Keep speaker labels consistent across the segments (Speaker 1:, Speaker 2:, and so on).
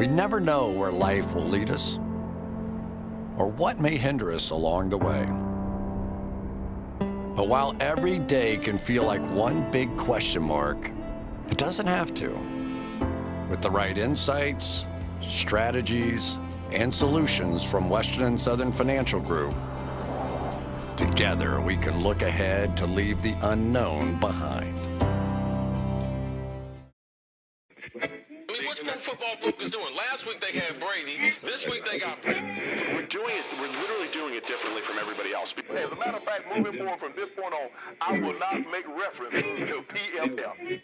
Speaker 1: We never know where life will lead us or what may hinder us along the way. But while every day can feel like one big question mark, it doesn't have to. With the right insights, strategies, and solutions from Western and Southern Financial Group, together we can look ahead to leave the unknown behind.
Speaker 2: What's Pro Football Focus doing? Last week they had Brady. This week they got Brady.
Speaker 3: We're literally doing it differently from everybody else. As a matter of fact, moving forward from this point on, I will not make reference to PFF.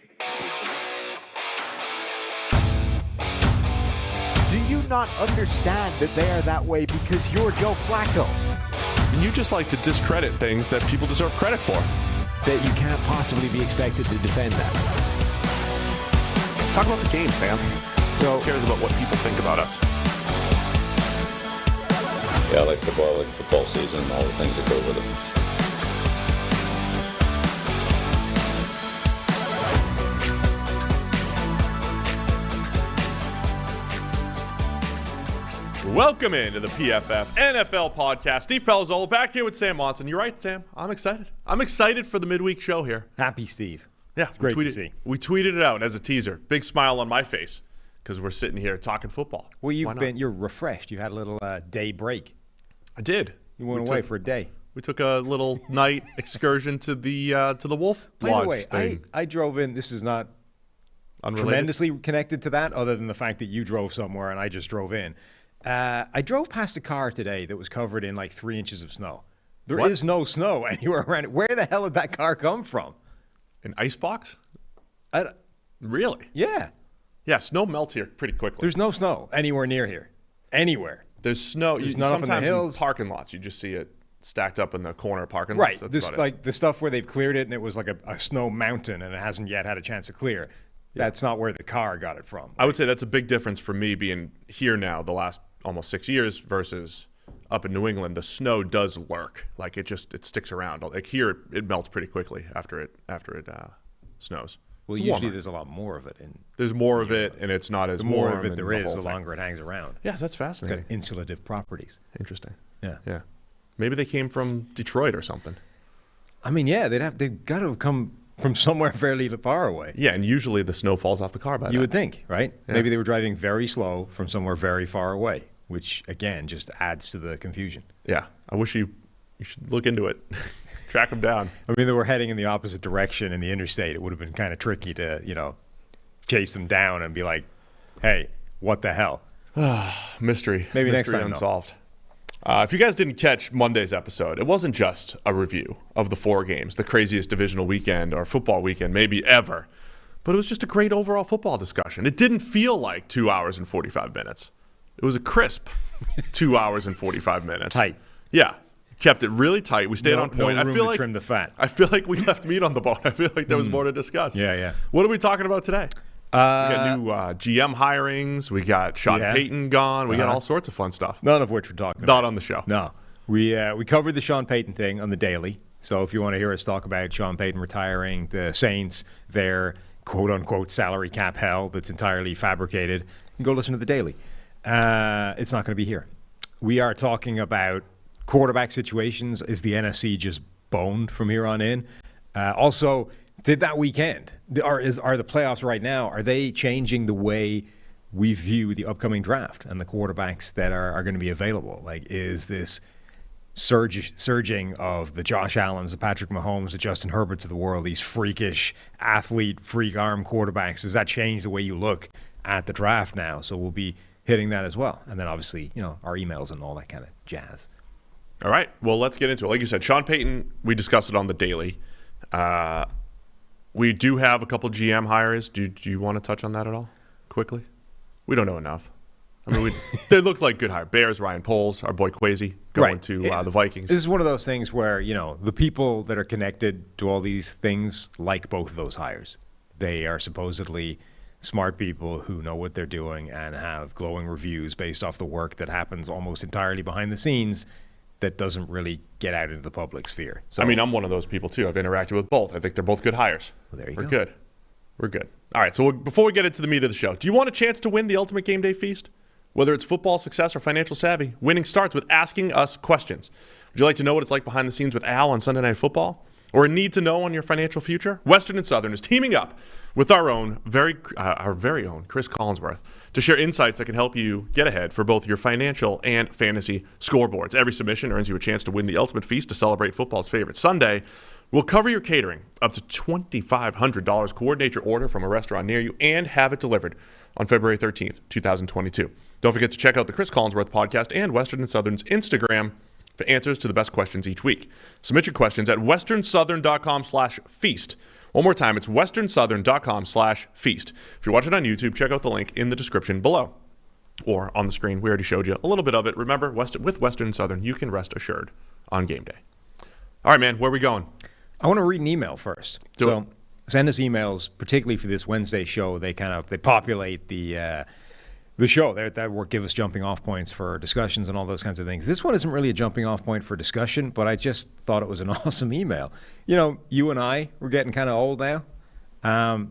Speaker 4: Do you not understand that they are that way because you're Joe Flacco?
Speaker 5: You just like to discredit things that people deserve credit for.
Speaker 4: That you can't possibly be expected to defend that.
Speaker 5: Talk about the game, Sam. So who cares about what people think about us?
Speaker 6: Yeah, I like football season, and all the things that go with
Speaker 5: it. Welcome into the PFF NFL Podcast. Steve Palazzolo back here with Sam Monson. You're right, Sam. I'm excited. I'm excited for the midweek show here.
Speaker 4: Happy Steve.
Speaker 5: Yeah,
Speaker 4: great to see.
Speaker 5: We tweeted it out as a teaser. Big smile on my face because we're sitting here talking football.
Speaker 4: Well, you're refreshed. You had a little day break.
Speaker 5: I did.
Speaker 4: You went away for a day.
Speaker 5: We took a little night excursion to the Wolf Lodge.
Speaker 4: By the way, I drove in. This is not tremendously connected to that, other than the fact that you drove somewhere and I just drove in. I drove past a car today that was covered in like 3 inches of snow. There is no snow anywhere around it. Where the hell did that car come from?
Speaker 5: An icebox? Really?
Speaker 4: Yeah.
Speaker 5: Yeah, snow melts here pretty quickly.
Speaker 4: There's no snow anywhere near here. Anywhere.
Speaker 5: There's snow.
Speaker 4: There's none up in the hills.
Speaker 5: In parking lots, you just see it stacked up in the corner parking lots.
Speaker 4: Right. This like the stuff where they've cleared it and it was like a snow mountain and it hasn't yet had a chance to clear. Yeah. That's not where the car got it from.
Speaker 5: I would say that's a big difference for me being here now the last almost 6 years versus up in New England. The snow does lurk. Like it sticks around. Like here it melts pretty quickly after it snows.
Speaker 4: Well, usually there's a lot more of it.
Speaker 5: There's more of it, and it's not as warm.
Speaker 4: The more of it there is, the longer it hangs around.
Speaker 5: Yeah, that's fascinating.
Speaker 4: It's got insulative properties.
Speaker 5: Interesting.
Speaker 4: Yeah.
Speaker 5: Maybe they came from Detroit or something.
Speaker 4: I mean, yeah, they've got to have come from somewhere fairly far away.
Speaker 5: Yeah, and usually the snow falls off the car by then.
Speaker 4: You would think, right?
Speaker 5: Yeah.
Speaker 4: Maybe they were driving very slow from somewhere very far away, which, again, just adds to the confusion.
Speaker 5: Yeah. I wish you should look into it. Track them down.
Speaker 4: I mean, they were heading in the opposite direction in the interstate. It would have been kind of tricky to, chase them down and be like, hey, what the hell?
Speaker 5: Mystery.
Speaker 4: Maybe
Speaker 5: next time unsolved. If you guys didn't catch Monday's episode, it wasn't just a review of the 4 games, the craziest divisional weekend or football weekend maybe ever, but it was just a great overall football discussion. It didn't feel like 2 hours and 45 minutes. It was a crisp 2 hours and 45 minutes.
Speaker 4: Tight.
Speaker 5: Yeah. Kept it really tight. We stayed on point.
Speaker 4: No room to trim the fat.
Speaker 5: I feel like we left meat on the bone. I feel like there was more to discuss.
Speaker 4: Yeah.
Speaker 5: What are we talking about today? We got new GM hirings. We got Sean Payton gone. We got all sorts of fun stuff.
Speaker 4: None of which we're talking about.
Speaker 5: Not on the show.
Speaker 4: No. We covered the Sean Payton thing on the daily. So if you want to hear us talk about Sean Payton retiring, the Saints, their quote-unquote salary cap hell that's entirely fabricated, you can go listen to the daily. It's not going to be here. We are talking about quarterback situations. Is the NFC just boned from here on in? Also, did that weekend, are the playoffs right now, are they changing the way we view the upcoming draft and the quarterbacks that are going to be available? Like, is this surging of the Josh Allens, the Patrick Mahomes, the Justin Herberts of the world, these freakish athlete, freak arm quarterbacks, does that change the way you look at the draft now? So we'll be hitting that as well. And then obviously, our emails and all that kind of jazz.
Speaker 5: All right. Well, let's get into it. Like you said, Sean Payton, we discussed it on the daily. We do have a couple GM hires. Do you want to touch on that at all quickly? We don't know enough. I mean, they look like good hire. Bears, Ryan Poles, our boy Kwesi going to the Vikings.
Speaker 4: This is one of those things where, the people that are connected to all these things like both of those hires. They are supposedly smart people who know what they're doing and have glowing reviews based off the work that happens almost entirely behind the scenes that doesn't really get out into the public sphere. So,
Speaker 5: I mean, I'm one of those people too. I've interacted with both. I think they're both good hires.
Speaker 4: Well, there you
Speaker 5: We're
Speaker 4: go.
Speaker 5: good. We're good. All right, so before we get into the meat of the show, do you want a chance to win the ultimate game day feast? Whether it's football success or financial savvy, winning starts with asking us questions. Would you like to know what it's like behind the scenes with Al on Sunday Night Football? Or a need to know on your financial future? Western and Southern is teaming up with our very own Chris Collinsworth to share insights that can help you get ahead for both your financial and fantasy scoreboards. Every submission earns you a chance to win the ultimate feast to celebrate football's favorite Sunday. We'll cover your catering up to $2,500, coordinate your order from a restaurant near you, and have it delivered on February 13th, 2022. Don't forget to check out the Chris Collinsworth podcast and Western and Southern's Instagram for answers to the best questions each week. Submit your questions at westernsouthern.com/feast. One more time, it's westernsouthern.com/feast. If you're watching on YouTube, check out the link in the description below or on the screen. We already showed you a little bit of it. Remember, with Western and Southern, you can rest assured on game day. All right, man, where are we going?
Speaker 4: I want to read an email first. So send us emails, particularly for this Wednesday show. They populate the show. That give us jumping off points for discussions and all those kinds of things. This one isn't really a jumping off point for discussion, but I just thought it was an awesome email. You know, you and I, we're getting kind of old now.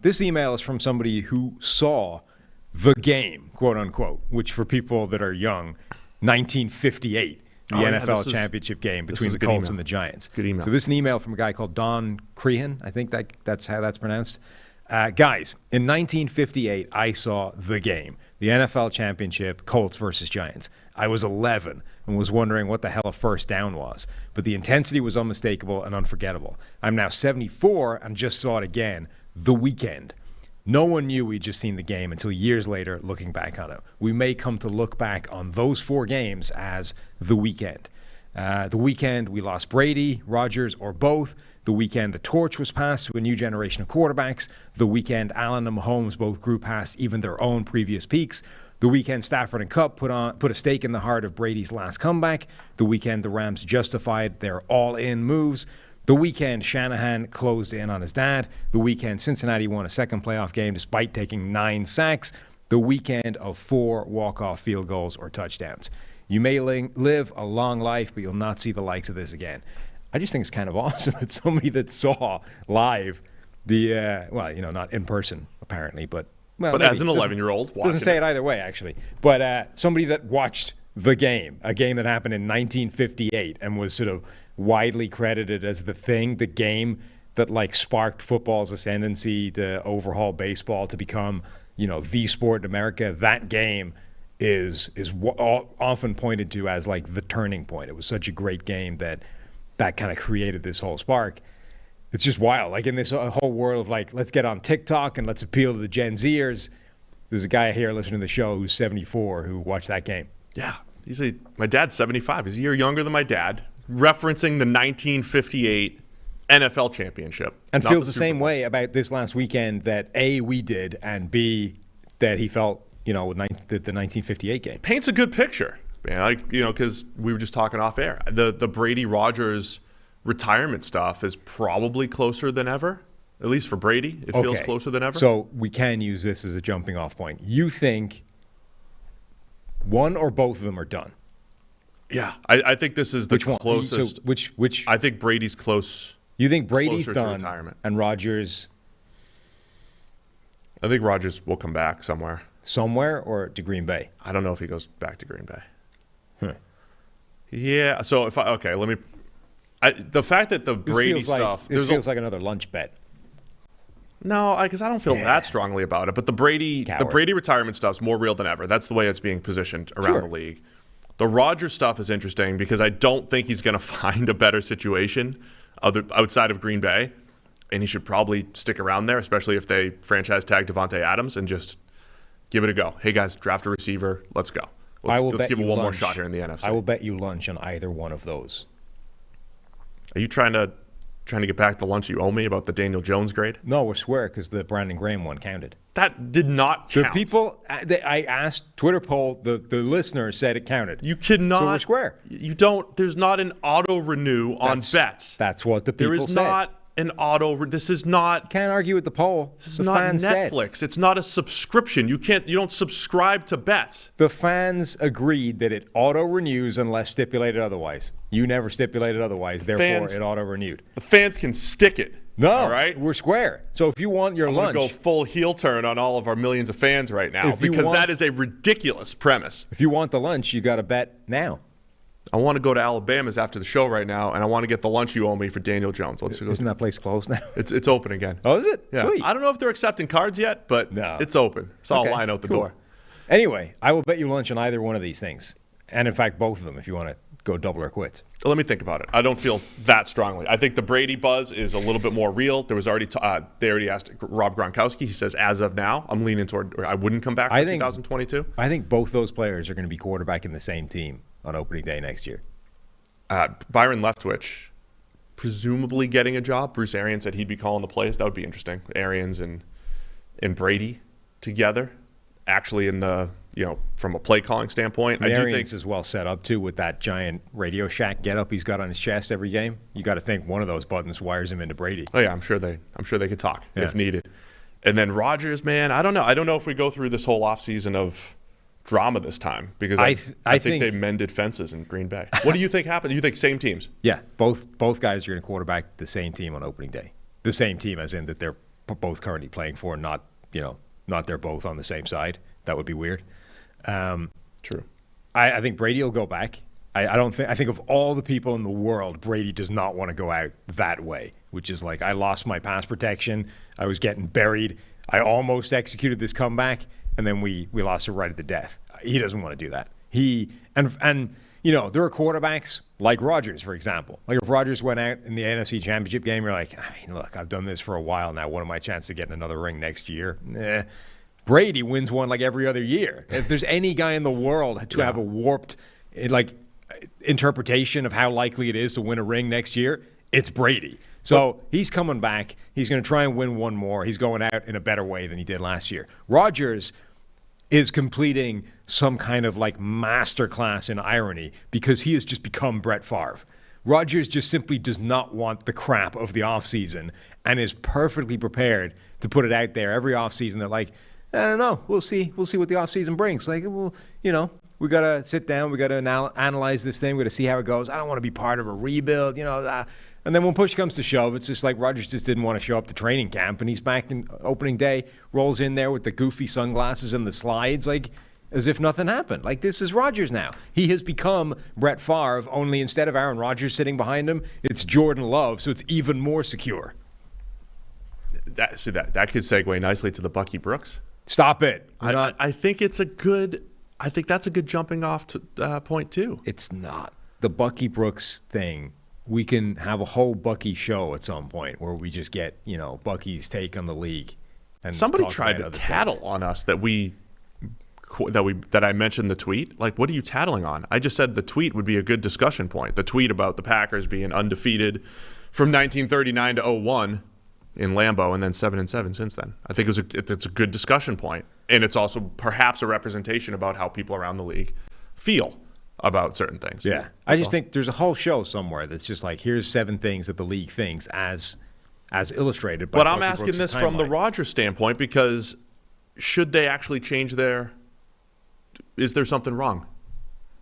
Speaker 4: This email is from somebody who saw the game, quote unquote, which for people that are young, 1958. The NFL championship game between the Colts and the Giants.
Speaker 5: Good email.
Speaker 4: So this is an email from a guy called Don Crehan. I think that's how that's pronounced. Guys, in 1958, I saw the game. The NFL championship, Colts versus Giants. I was 11 and was wondering what the hell a first down was. But the intensity was unmistakable and unforgettable. I'm now 74 and just saw it again the weekend. No one knew we'd just seen the game until years later looking back on it. We may come to look back on those 4 games as the weekend. The weekend we lost Brady, Rodgers, or both. The weekend the torch was passed to a new generation of quarterbacks. The weekend Allen and Mahomes both grew past even their own previous peaks. The weekend Stafford and Kupp put a stake in the heart of Brady's last comeback. The weekend the Rams justified their all-in moves. The weekend Shanahan closed in on his dad. The weekend Cincinnati won a second playoff game despite taking 9 sacks. The weekend of 4 walk-off field goals or touchdowns. You may live a long life, but you'll not see the likes of this again. I just think it's kind of awesome that somebody that saw live not in person apparently, but
Speaker 5: as an 11-year-old,
Speaker 4: doesn't say it either way actually. But somebody that watched the game, a game that happened in 1958 and was sort of widely credited as the game that like sparked football's ascendancy to overhaul baseball to become, the sport in America. That game is often pointed to as like the turning point. It was such a great game that kind of created this whole spark. It's just wild. Like in this whole world of like, let's get on TikTok and let's appeal to the Gen Zers. There's a guy here listening to the show who's 74 who watched that game.
Speaker 5: Yeah. My dad's 75. He's a year younger than my dad, referencing the 1958 NFL championship.
Speaker 4: And feels the same way about this last weekend that A, we did, and B, that he felt, with the 1958 game.
Speaker 5: Paints a good picture, man. Because we were just talking off air. The Brady Rodgers retirement stuff is probably closer than ever. At least for Brady, it feels closer than ever.
Speaker 4: So we can use this as a jumping off point. You think one or both of them are done?
Speaker 5: Yeah, I think this is the closest.
Speaker 4: So which?
Speaker 5: I think Brady's close.
Speaker 4: You think Brady's done and Rodgers?
Speaker 5: I think Rodgers will come back somewhere.
Speaker 4: Somewhere or to Green Bay?
Speaker 5: I don't know if he goes back to Green Bay. Yeah. So the fact that the Brady stuff.
Speaker 4: This feels like another lunch bet.
Speaker 5: No, because I don't feel that strongly about it. But the Brady retirement stuff's more real than ever. That's the way it's being positioned around the league. The Rodgers stuff is interesting because I don't think he's going to find a better situation outside of Green Bay, and he should probably stick around there, especially if they franchise tag Devontae Adams and just give it a go. Hey guys, draft a receiver. Let's go. Let's give it one more shot here in the NFC.
Speaker 4: I will bet you lunch on either one of those.
Speaker 5: Are you trying to get back the lunch you owe me about the Daniel Jones grade?
Speaker 4: No, we're square because the Brandon Graham one counted.
Speaker 5: That did not count.
Speaker 4: The people, I asked, Twitter poll, the listener said it counted.
Speaker 5: You cannot.
Speaker 4: So we're square.
Speaker 5: You don't, there's not an auto renew on bets.
Speaker 4: That's what the people said.
Speaker 5: There is not an auto, this is not.
Speaker 4: You can't argue with the poll.
Speaker 5: This is not Netflix. It's not a subscription. You don't subscribe to bets.
Speaker 4: The fans agreed that it auto renews unless stipulated otherwise. You never stipulated otherwise, therefore it auto renewed.
Speaker 5: The fans can stick it.
Speaker 4: No,
Speaker 5: all right?
Speaker 4: we're square. So if you want your
Speaker 5: I'm
Speaker 4: lunch,
Speaker 5: going to go full heel turn on all of our millions of fans right now because that is a ridiculous premise.
Speaker 4: if you want the lunch, you got to bet now.
Speaker 5: I want to go to Alabama's after the show right now, and I want to get the lunch you owe me for Daniel Jones.
Speaker 4: Isn't that place closed now?
Speaker 5: It's open again.
Speaker 4: Oh, is it?
Speaker 5: Yeah.
Speaker 4: Sweet.
Speaker 5: I don't know if they're accepting cards yet, but
Speaker 4: No.
Speaker 5: it's open. So
Speaker 4: Okay,
Speaker 5: I'll line out the
Speaker 4: cool.
Speaker 5: door.
Speaker 4: Anyway, I will bet you lunch on either one of these things. And in fact, both of them if you want to go double or quits.
Speaker 5: Let me think about it. I don't feel that strongly. I think the Brady buzz is a little bit more real. There was already they already asked Rob Gronkowski. He says, as of now, I'm leaning toward I wouldn't come back for 2022.
Speaker 4: I think both those players are going to be quarterbacking the same team on opening day next year.
Speaker 5: Byron Leftwich, presumably getting a job. Bruce Arians said he'd be calling the plays. That would be interesting. Arians and Brady together, actually in the from a play calling standpoint. I do
Speaker 4: Arians
Speaker 5: think
Speaker 4: is well set up too with that giant Radio Shack getup he's got on his chest every game. You got to think one of those buttons wires him into Brady.
Speaker 5: Oh yeah, I'm sure they could talk if needed. And then Rodgers, man, I don't know. I don't know if we go through this whole offseason of drama this time because I think they mended fences in Green Bay. What do you think happened? Do you think same teams?
Speaker 4: Yeah, both guys are going to quarterback the same team on opening day. The same team, as in that they're both currently playing for, not they're both on the same side. That would be weird.
Speaker 5: True.
Speaker 4: I think Brady will go back. I think of all the people in the world, Brady does not want to go out that way, which is like, I lost my pass protection. I was getting buried. I almost executed this comeback, and then we lost it right at the death. He doesn't want to do that. There are quarterbacks like Rodgers, for example. Like if Rodgers went out in the NFC Championship game, you're like, look, I've done this for a while now. What are my chances of getting another ring next year? Nah. Brady wins one like every other year. If there's any guy in the world to have a warped interpretation of how likely it is to win a ring next year, it's Brady. So he's coming back. He's going to try and win one more. He's going out in a better way than he did last year. Rodgers is completing some kind of masterclass in irony because he has just become Brett Favre. Rodgers just simply does not want the crap of the offseason and is perfectly prepared to put it out there every offseason that I don't know. We'll see what the offseason brings. We got to sit down. We got to analyze this thing. We got to see how it goes. I don't want to be part of a rebuild, And then when push comes to shove, it's just like Rodgers just didn't want to show up to training camp, and he's back in opening day, rolls in there with the goofy sunglasses and the slides, as if nothing happened. This is Rodgers now. He has become Brett Favre, only instead of Aaron Rodgers sitting behind him, it's Jordan Love, so it's even more secure.
Speaker 5: That could segue nicely to the Bucky Brooks.
Speaker 4: Stop it.
Speaker 5: I think it's a good. I think that's a good jumping off point too.
Speaker 4: It's not the Bucky Brooks thing. We can have a whole Bucky show at some point where we just get Bucky's take on the league. And
Speaker 5: somebody tried to tattle on us that I mentioned the tweet. What are you tattling on? I just said the tweet would be a good discussion point. The tweet about the Packers being undefeated from 1939 to 01. In Lambeau, and then 7-7 since then. I think it's a good discussion point, and it's also perhaps a representation about how people around the league feel about certain things.
Speaker 4: Yeah, I just think there's a whole show somewhere that's just here's 7 things that the league thinks as illustrated. By
Speaker 5: But I'm
Speaker 4: Bucky
Speaker 5: asking
Speaker 4: Brooks'
Speaker 5: this
Speaker 4: timeline.
Speaker 5: from the Rodgers standpoint because should they actually change is there something wrong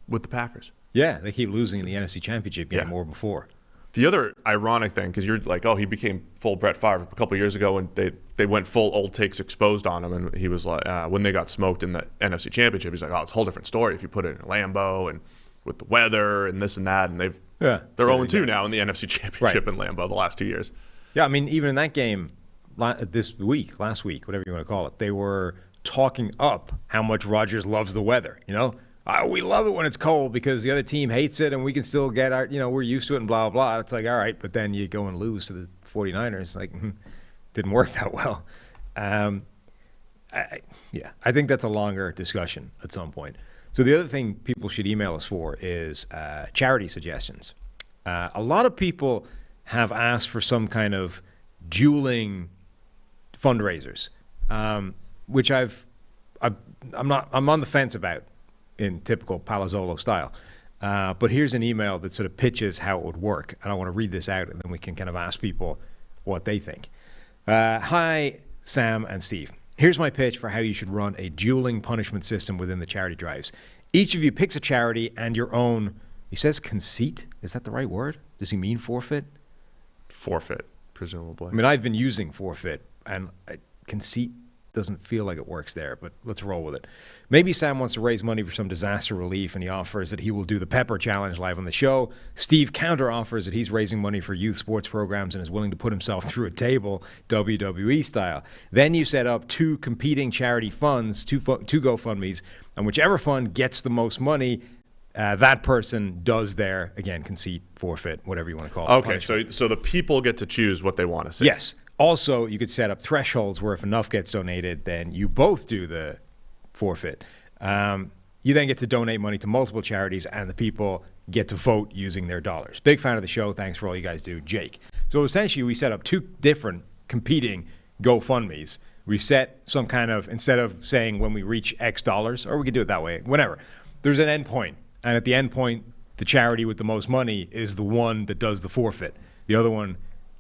Speaker 5: with the Packers?
Speaker 4: Yeah, they keep losing in the NFC Championship game or before.
Speaker 5: The other ironic thing, because you're like, he became full Brett Favre a couple of years ago, and they went full old takes exposed on him, and he was like, when they got smoked in the NFC Championship, he's like, it's a whole different story if you put it in Lambeau and with the weather and this and that, and they're 0-2 now in the NFC Championship in Lambeau the last 2 years.
Speaker 4: Yeah, I mean, even in that game last week, whatever you want to call it, they were talking up how much Rodgers loves the weather, we love it when it's cold because the other team hates it and we can still get our, we're used to it and blah, blah, blah. It's all right, but then you go and lose to the 49ers. Didn't work that well. I think that's a longer discussion at some point. So the other thing people should email us for is charity suggestions. A lot of people have asked for some kind of dueling fundraisers, which I'm on the fence about. In typical Palazzolo style. But here's an email that sort of pitches how it would work. And I want to read this out, and then we can kind of ask people what they think. Hi, Sam and Steve. Here's my pitch for how you should run a dueling punishment system within the charity drives. Each of you picks a charity and your own, he says conceit. Is that the right word? Does he mean forfeit?
Speaker 5: Forfeit. presumably.
Speaker 4: I mean, I've been using forfeit, and conceit doesn't feel like it works there, but let's roll with it. Maybe Sam wants to raise money for some disaster relief, and he offers that he will do the Pepper Challenge live on the show. Steve counter offers that he's raising money for youth sports programs and is willing to put himself through a table, WWE style. Then you set up 2 competing charity funds, two GoFundMes, and whichever fund gets the most money, that person does their, again, conceit, forfeit, whatever you want to call it.
Speaker 5: Okay, so the people get to choose what they want to see.
Speaker 4: Yes. Also, you could set up thresholds where if enough gets donated, then you both do the forfeit. You then get to donate money to multiple charities, and the people get to vote using their dollars. Big fan of the show. Thanks for all you guys do, Jake. So essentially, we set up 2 different competing GoFundMes. We set some kind of, instead of saying when we reach X dollars, or we could do it that way, whatever, there's an end point. And at the end point, the charity with the most money is the one that does the forfeit. The other one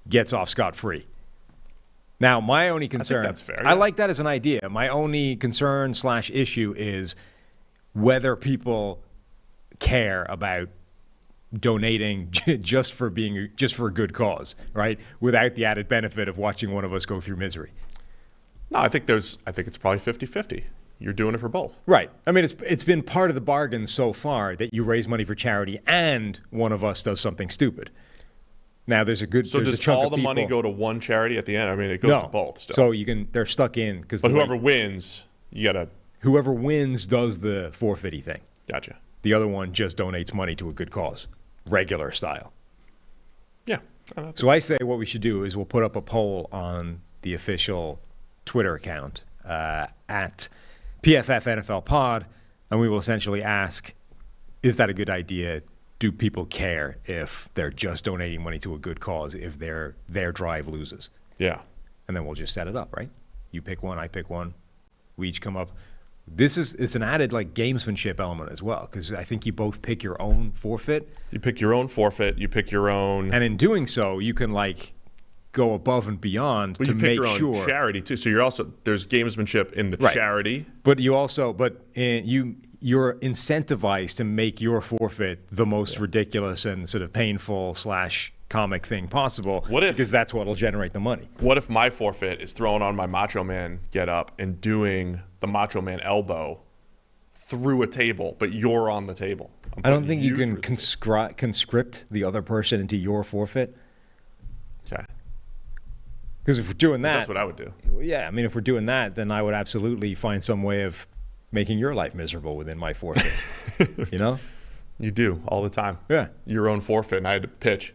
Speaker 4: gets off scot-free. Now, my only concern,
Speaker 5: I think that's fair,
Speaker 4: I like that as an idea. My only concern / issue is whether people care about donating just for a good cause, right? Without the added benefit of watching one of us go through misery.
Speaker 5: No, I think it's probably 50-50. You're doing it for both.
Speaker 4: Right. I mean, it's been part of the bargain so far that you raise money for charity and one of us does something stupid. Now there's a
Speaker 5: So
Speaker 4: does
Speaker 5: all the money go to one charity at the end? I mean, it goes to both still.
Speaker 4: So they're stuck in because.
Speaker 5: But whoever wins, you gotta.
Speaker 4: Whoever wins does the forfeiting thing.
Speaker 5: Gotcha.
Speaker 4: The other one just donates money to a good cause, regular style.
Speaker 5: Yeah.
Speaker 4: So I say what we should do is we'll put up a poll on the official Twitter account at PFF NFL Pod, and we will essentially ask, is that a good idea? Do people care if they're just donating money to a good cause if their drive loses?
Speaker 5: Yeah.
Speaker 4: And then we'll just set it up, right? You pick one, I pick one. We each come up. It's an added like gamesmanship element as well, because I think you both pick your own forfeit.
Speaker 5: You pick your own forfeit. You pick your own.
Speaker 4: And in doing so, you can like go above and beyond to make
Speaker 5: you pick your own charity too. So there's gamesmanship in the charity.
Speaker 4: But you also, you're incentivized to make your forfeit the most ridiculous and sort of painful / comic thing possible. Because that's what will generate the money.
Speaker 5: What if my forfeit is throwing on my Macho Man get up and doing the Macho Man elbow through a table, but you're on the table?
Speaker 4: I don't think you can conscript the other person into your forfeit.
Speaker 5: Okay.
Speaker 4: Because if we're doing that,
Speaker 5: that's what I would do.
Speaker 4: Yeah, I mean, if we're doing that, then I would absolutely find some way of making your life miserable within my forfeit. You know?
Speaker 5: You do all the time.
Speaker 4: Yeah.
Speaker 5: Your own forfeit, and I had to pitch.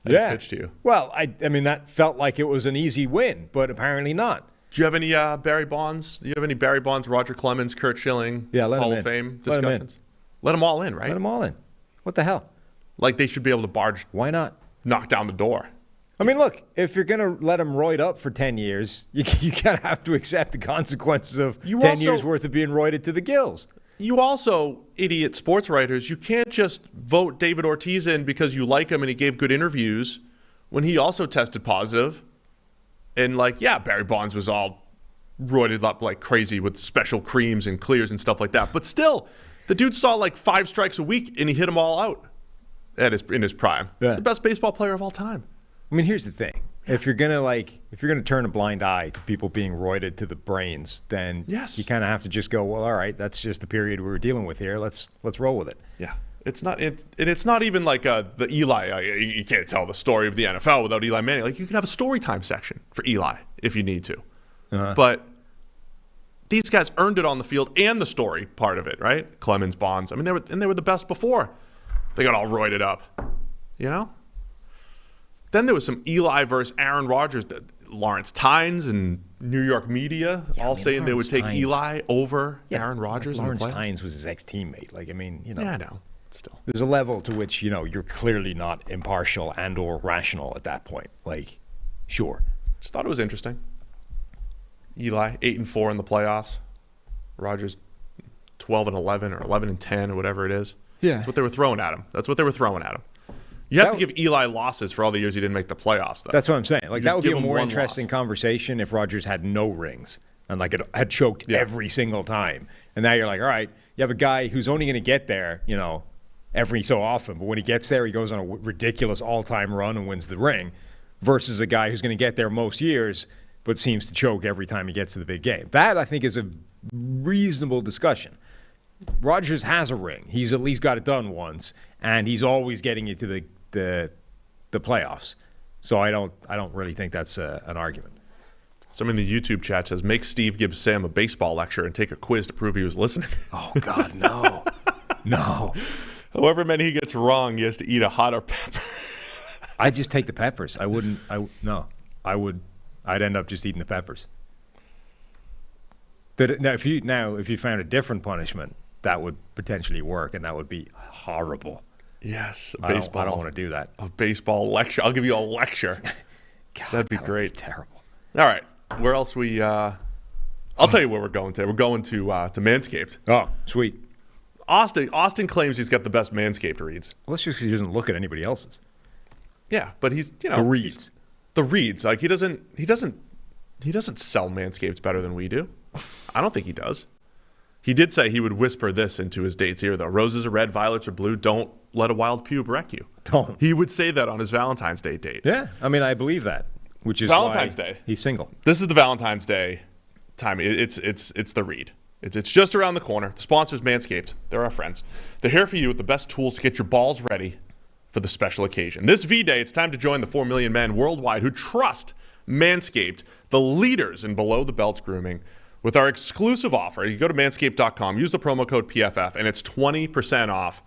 Speaker 5: I had to pitch to you.
Speaker 4: Well, I mean, that felt like it was an easy win, but apparently not.
Speaker 5: Do you have any Barry Bonds? Do you have any Barry Bonds, Roger Clemens, Kurt Schilling, Hall of Fame discussions? Let them all in, right?
Speaker 4: Let them all in. What the hell?
Speaker 5: Like they should be able to barge.
Speaker 4: Why not?
Speaker 5: Knock down the door.
Speaker 4: I mean, look, if you're going to let them roid up for 10 years, you kind of have to accept the consequences of 10 years worth of being roided to the gills.
Speaker 5: You also, idiot sports writers, you can't just vote David Ortiz in because you like him and he gave good interviews when he also tested positive. And Barry Bonds was all roided up like crazy with special creams and clears and stuff like that. But still, the dude saw like 5 strikes a week and he hit them all out in his prime. Yeah. He's the best baseball player of all time.
Speaker 4: I mean, here's the thing. If you're gonna turn a blind eye to people being roided to the brains, then you kind of have to just go, well, all right, that's just the period we were dealing with here. Let's roll with it.
Speaker 5: Yeah, it's not even like the Eli. You can't tell the story of the NFL without Eli Manning. Like you can have a story time section for Eli if you need to, but these guys earned it on the field and the story part of it, right? Clemens, Bonds. I mean, they were the best before they got all roided up, you know. Then there was some Eli versus Aaron Rodgers. Lawrence Tynes and New York media saying Lawrence they would take Eli over Aaron Rodgers.
Speaker 4: Lawrence Tynes was his ex-teammate.
Speaker 5: Yeah, I know. Still,
Speaker 4: there's a level to which you're clearly not impartial and or rational at that point. Sure.
Speaker 5: Just thought it was interesting. Eli 8-4 in the playoffs. Rodgers 12-11 or 11-10 or whatever it is.
Speaker 4: Yeah,
Speaker 5: that's what they were throwing at him. You have to give Eli losses for all the years he didn't make the playoffs, though.
Speaker 4: That's what I'm saying. That would be a more interesting conversation if Rodgers had no rings and had choked every single time. And now you're like, all right, you have a guy who's only going to get there, every so often. But when he gets there, he goes on a ridiculous all-time run and wins the ring. versus a guy who's going to get there most years but seems to choke every time he gets to the big game. That, I think, is a reasonable discussion. Rodgers has a ring. He's at least got it done once, and he's always getting you to the playoffs. So I don't really think that's an argument.
Speaker 5: Someone in the YouTube chat says, make Steve give Sam a baseball lecture and take a quiz to prove he was listening.
Speaker 4: Oh, God, no. No.
Speaker 5: However many he gets wrong, he has to eat a hotter pepper.
Speaker 4: I'd just take the peppers. I'd end up just eating the peppers. Now, if you found a different punishment, that would potentially work, and that would be horrible.
Speaker 5: Yes,
Speaker 4: I don't want to do that.
Speaker 5: A baseball lecture. I'll give you a lecture.
Speaker 4: God,
Speaker 5: That'd be great.
Speaker 4: Be terrible.
Speaker 5: All right. Where else I'll tell you where we're going today. We're going to Manscaped.
Speaker 4: Oh, sweet.
Speaker 5: Austin claims he's got the best Manscaped reads.
Speaker 4: Well, that's just because he doesn't look at anybody else's.
Speaker 5: Yeah, but he's,
Speaker 4: the reads.
Speaker 5: The reads. Like he doesn't sell Manscaped better than we do. I don't think he does. He did say he would whisper this into his date's ear, though. Roses are red, violets are blue. Don't let a wild pube wreck you.
Speaker 4: Don't.
Speaker 5: He would say that on his Valentine's Day date.
Speaker 4: Yeah, I mean, I believe that. Which is
Speaker 5: Valentine's
Speaker 4: why
Speaker 5: Day.
Speaker 4: He's single.
Speaker 5: This is the Valentine's Day time. It's the read. It's just around the corner. The sponsor's Manscaped. They're our friends. They're here for you with the best tools to get your balls ready for the special occasion. This V-Day, it's time to join the 4 million men worldwide who trust Manscaped, the leaders in below-the-belt grooming. With our exclusive offer, you go to manscaped.com, use the promo code PFF, and it's 20% off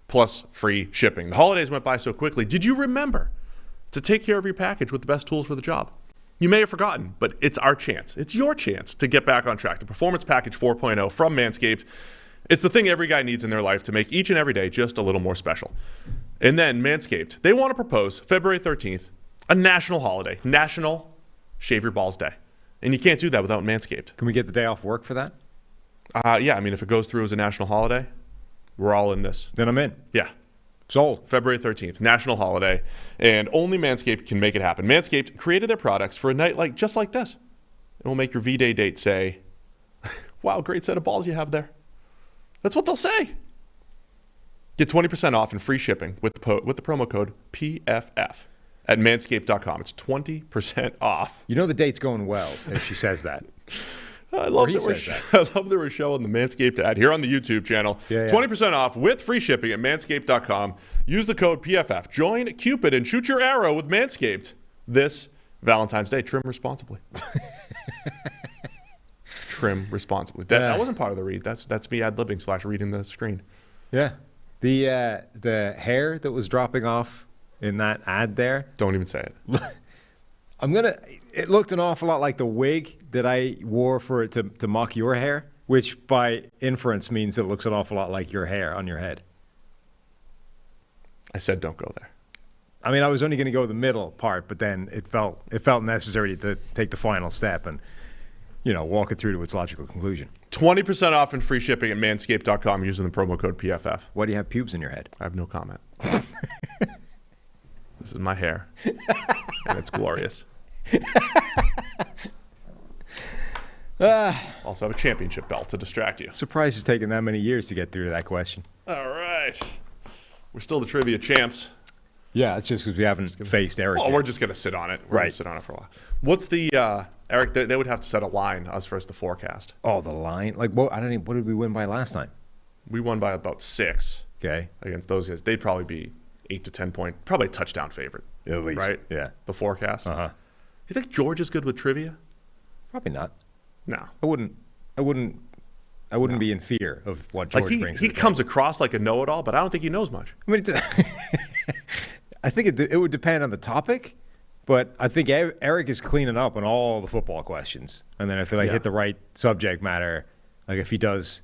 Speaker 5: plus free shipping. The holidays went by so quickly. Did you remember to take care of your package with the best tools for the job? You may have forgotten, but it's our chance. It's your chance to get back on track. The Performance Package 4.0 from Manscaped. It's the thing every guy needs in their life to make each and every day just a little more special. And then Manscaped, they want to propose February 13th, a national holiday, National Shave Your Balls Day. And you can't do that without Manscaped.
Speaker 4: Can we get the day off work for that?
Speaker 5: Yeah, I mean, if it goes through as a national holiday, we're all in this.
Speaker 4: Then I'm in.
Speaker 5: Yeah.
Speaker 4: Sold.
Speaker 5: February 13th, national holiday, and only Manscaped can make it happen. Manscaped created their products for a night just like this. It will make your V-Day date say, wow, great set of balls you have there. That's what they'll say. Get 20% off and free shipping with the promo code PFF at manscaped.com. It's 20% off.
Speaker 4: You know the date's going well if she says that.
Speaker 5: I love that we're showing the Manscaped ad here on the YouTube channel.
Speaker 4: Yeah.
Speaker 5: 20% off with free shipping at manscaped.com. Use the code PFF. Join Cupid and shoot your arrow with Manscaped this Valentine's Day. Trim responsibly. Trim responsibly. That wasn't part of the read. That's me ad-libbing / reading the screen.
Speaker 4: Yeah. The hair that was dropping off in that ad there.
Speaker 5: Don't even say it.
Speaker 4: It looked an awful lot like the wig that I wore for it to mock your hair, which by inference means it looks an awful lot like your hair on your head.
Speaker 5: I said don't go there.
Speaker 4: I mean, I was only going to go the middle part, but then it felt necessary to take the final step and, walk it through to its logical conclusion. 20%
Speaker 5: off and free shipping at manscaped.com using the promo code PFF.
Speaker 4: Why do you have pubes in your head?
Speaker 5: I have no comment. This is my hair, and it's glorious. Also have a championship belt to distract you.
Speaker 4: Surprised it's taken that many years to get through to that question.
Speaker 5: All right. We're still the trivia champs.
Speaker 4: Yeah, it's just because we haven't faced Eric yet.
Speaker 5: We're just going to sit on it. We're going to sit on it for a while. What's the, Eric, they would have to set a line, us versus the forecast.
Speaker 4: Oh, the line? What did we win by last time?
Speaker 5: We won by about 6.
Speaker 4: Okay.
Speaker 5: Against those guys. They'd probably be 8 to 10 point, probably a touchdown favorite.
Speaker 4: At least.
Speaker 5: Right?
Speaker 4: Yeah.
Speaker 5: The forecast.
Speaker 4: Uh-huh.
Speaker 5: You think George is good with trivia?
Speaker 4: Probably not.
Speaker 5: No.
Speaker 4: I wouldn't be in fear of what George brings.
Speaker 5: He comes across like a know-it-all, but I don't think he knows much.
Speaker 4: I mean, I think it would depend on the topic, but I think Eric is cleaning up on all the football questions. And then if they hit the right subject matter, like if he does,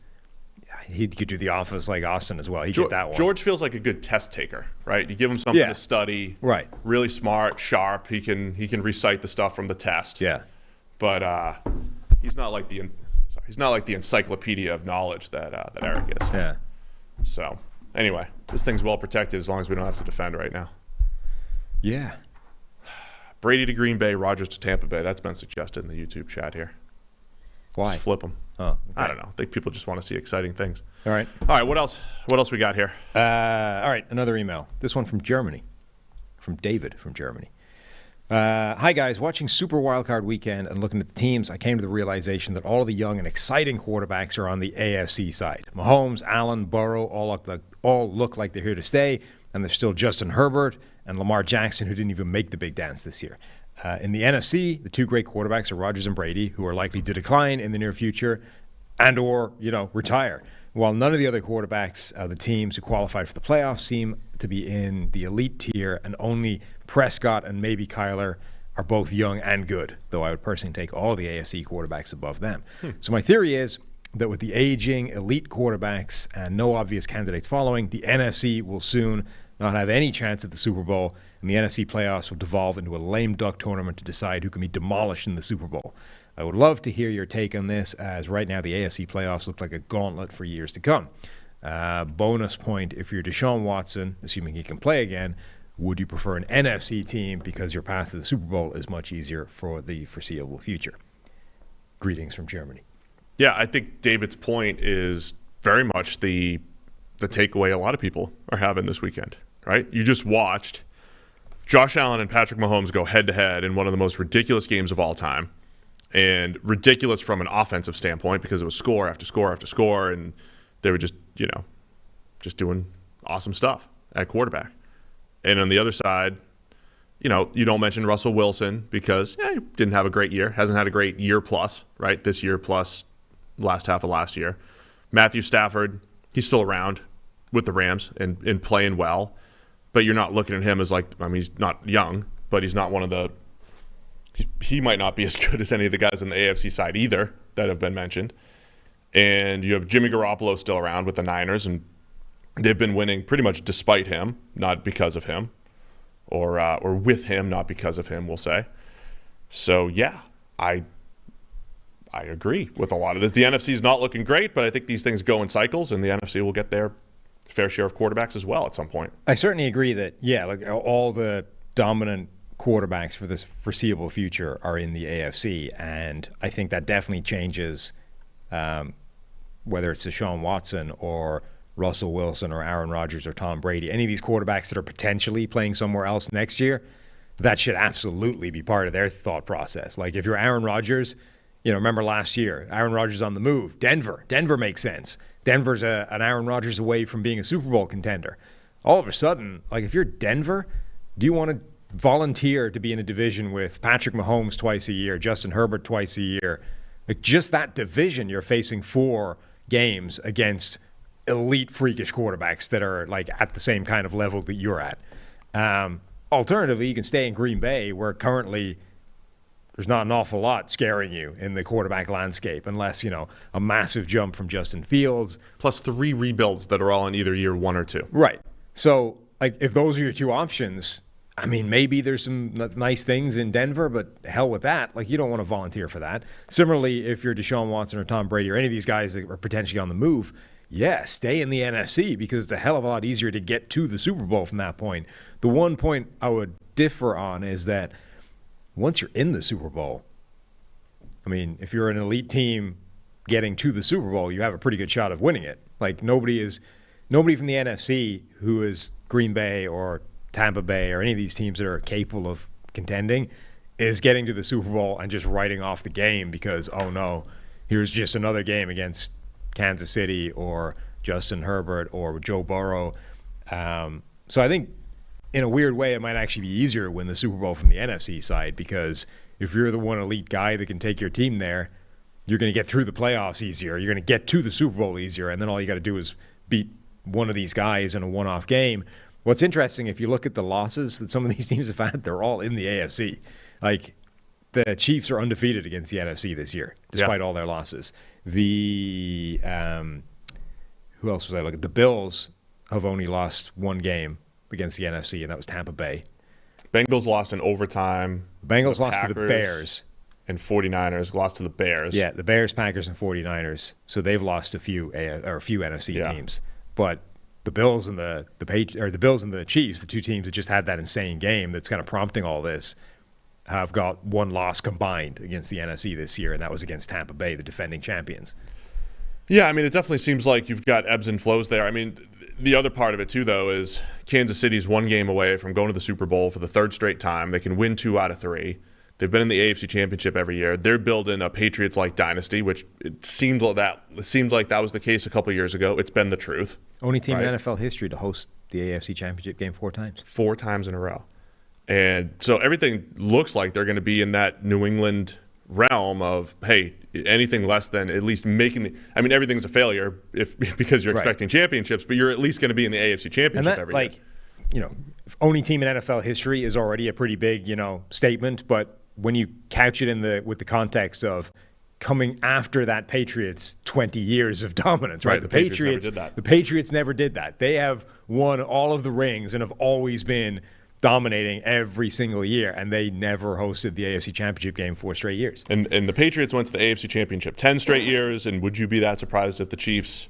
Speaker 4: he could do The Office like Austin as well. He did that one.
Speaker 5: George feels like a good test taker, right? You give him something to study.
Speaker 4: Right.
Speaker 5: Really smart, sharp. He can recite the stuff from the test.
Speaker 4: Yeah.
Speaker 5: But he's not like the encyclopedia of knowledge that Eric is.
Speaker 4: Yeah.
Speaker 5: So anyway, this thing's well protected as long as we don't have to defend right now.
Speaker 4: Yeah.
Speaker 5: Brady to Green Bay, Rodgers to Tampa Bay. That's been suggested in the YouTube chat here.
Speaker 4: Why?
Speaker 5: Just flip them.
Speaker 4: Oh, okay.
Speaker 5: I don't know. I think people just want to see exciting things.
Speaker 4: All right.
Speaker 5: All right. What else? What else we got here?
Speaker 4: All right. Another email. This one from Germany. From David from Germany. Hi, guys. Watching Super Wildcard Weekend and looking at the teams, I came to the realization that all of the young and exciting quarterbacks are on the AFC side. Mahomes, Allen, Burrow all look like they're here to stay, and there's still Justin Herbert and Lamar Jackson, who didn't even make the big dance this year. In the NFC, the two great quarterbacks are Rodgers and Brady, who are likely to decline in the near future and or, retire. While none of the other quarterbacks, the teams who qualified for the playoffs, seem to be in the elite tier, and only Prescott and maybe Kyler are both young and good, though I would personally take all the AFC quarterbacks above them. So my theory is that with the aging elite quarterbacks and no obvious candidates following, the NFC will soon not have any chance at the Super Bowl, and the NFC playoffs will devolve into a lame duck tournament to decide who can be demolished in the Super Bowl. I would love to hear your take on this, as right now the AFC playoffs look like a gauntlet for years to come. Bonus point, if you're Deshaun Watson, assuming he can play again, would you prefer an NFC team because your path to the Super Bowl is much easier for the foreseeable future? Greetings from Germany.
Speaker 5: Yeah, I think David's point is very much the takeaway a lot of people are having this weekend, right? You just watched Josh Allen and Patrick Mahomes go head-to-head in one of the most ridiculous games of all time, and ridiculous from an offensive standpoint because it was score after score after score, and they were just doing awesome stuff at quarterback. And on the other side, you don't mention Russell Wilson because he didn't have a great year, hasn't had a great year plus, right? This year plus last half of last year. Matthew Stafford, he's still around with the Rams and playing well, but you're not looking at him as he's not young, but he's not one of the he might not be as good as any of the guys on the AFC side either that have been mentioned. And you have Jimmy Garoppolo still around with the Niners, and they've been winning pretty much despite him, not because of him, or with him, not because of him, we'll say. So, yeah, I agree with a lot of this. The NFC is not looking great, but I think these things go in cycles, and the NFC will get their fair share of quarterbacks as well at some point.
Speaker 4: I certainly agree that, all the dominant quarterbacks for this foreseeable future are in the AFC, and I think that definitely changes whether it's Deshaun Watson or Russell Wilson or Aaron Rodgers or Tom Brady. Any of these quarterbacks that are potentially playing somewhere else next year, that should absolutely be part of their thought process. Like if you're Aaron Rodgers, remember last year, Aaron Rodgers on the move. Denver makes sense. Denver's an Aaron Rodgers away from being a Super Bowl contender. All of a sudden, if you're Denver, do you want to volunteer to be in a division with Patrick Mahomes twice a year, Justin Herbert twice a year? Just that division, you're facing 4 games against elite freakish quarterbacks that are at the same kind of level that you're at. Alternatively, you can stay in Green Bay, where currently there's not an awful lot scaring you in the quarterback landscape, unless, a massive jump from Justin Fields.
Speaker 5: Plus 3 rebuilds that are all in either year 1 or 2.
Speaker 4: Right. So, if those are your 2 options, maybe there's some nice things in Denver, but hell with that. You don't want to volunteer for that. Similarly, if you're Deshaun Watson or Tom Brady or any of these guys that are potentially on the move, stay in the NFC because it's a hell of a lot easier to get to the Super Bowl from that point. The one point I would differ on is that once you're in the Super Bowl, if you're an elite team getting to the Super Bowl, you have a pretty good shot of winning it. Nobody from the NFC who is Green Bay or Tampa Bay or any of these teams that are capable of contending is getting to the Super Bowl and just writing off the game because, oh no, here's just another game against Kansas City or Justin Herbert or Joe Burrow. So I think in a weird way it might actually be easier to win the Super Bowl from the NFC side, because if you're the one elite guy that can take your team there, you're going to get through the playoffs easier. You're going to get to the Super Bowl easier, and then all you got to do is beat one of these guys in a one-off game. What's interesting, if you look at the losses that some of these teams have had, they're all in the AFC. The Chiefs are undefeated against the NFC this year, despite all their losses. The who else was I looking? The Bills have only lost 1 game against the NFC, and that was Tampa Bay.
Speaker 5: Bengals lost in overtime.
Speaker 4: Bengals lost to the Bears.
Speaker 5: And 49ers lost to the Bears.
Speaker 4: Yeah, the Bears, Packers, and 49ers. So they've lost a few NFC teams. But the Bills and the Bills and the Chiefs, the 2 teams that just had that insane game that's kind of prompting all this, have got 1 loss combined against the NFC this year, and that was against Tampa Bay, the defending champions.
Speaker 5: Yeah, it definitely seems like you've got ebbs and flows there. the other part of it too, though, is Kansas City's one game away from going to the Super Bowl for the third straight time. They can win 2 out of 3. They've been in the AFC Championship every year. They're building a Patriots-like dynasty, which it seemed like that was the case a couple years ago. It's been the truth.
Speaker 4: Only team in NFL history to host the AFC Championship game 4 times.
Speaker 5: 4 times in a row. And so everything looks like they're going to be in that New England realm of, hey, anything less than at least making everything's a failure because you're expecting championships, but you're at least going to be in the AFC Championship every year.
Speaker 4: Only team in NFL history is already a pretty big, statement, but when you couch it with the context of coming after that Patriots 20 years of dominance, right? The Patriots never did that. They have won all of the rings and have always been dominating every single year, and they never hosted the AFC Championship game 4 straight years.
Speaker 5: And the Patriots went to the AFC Championship 10 straight years, and would you be that surprised if the Chiefs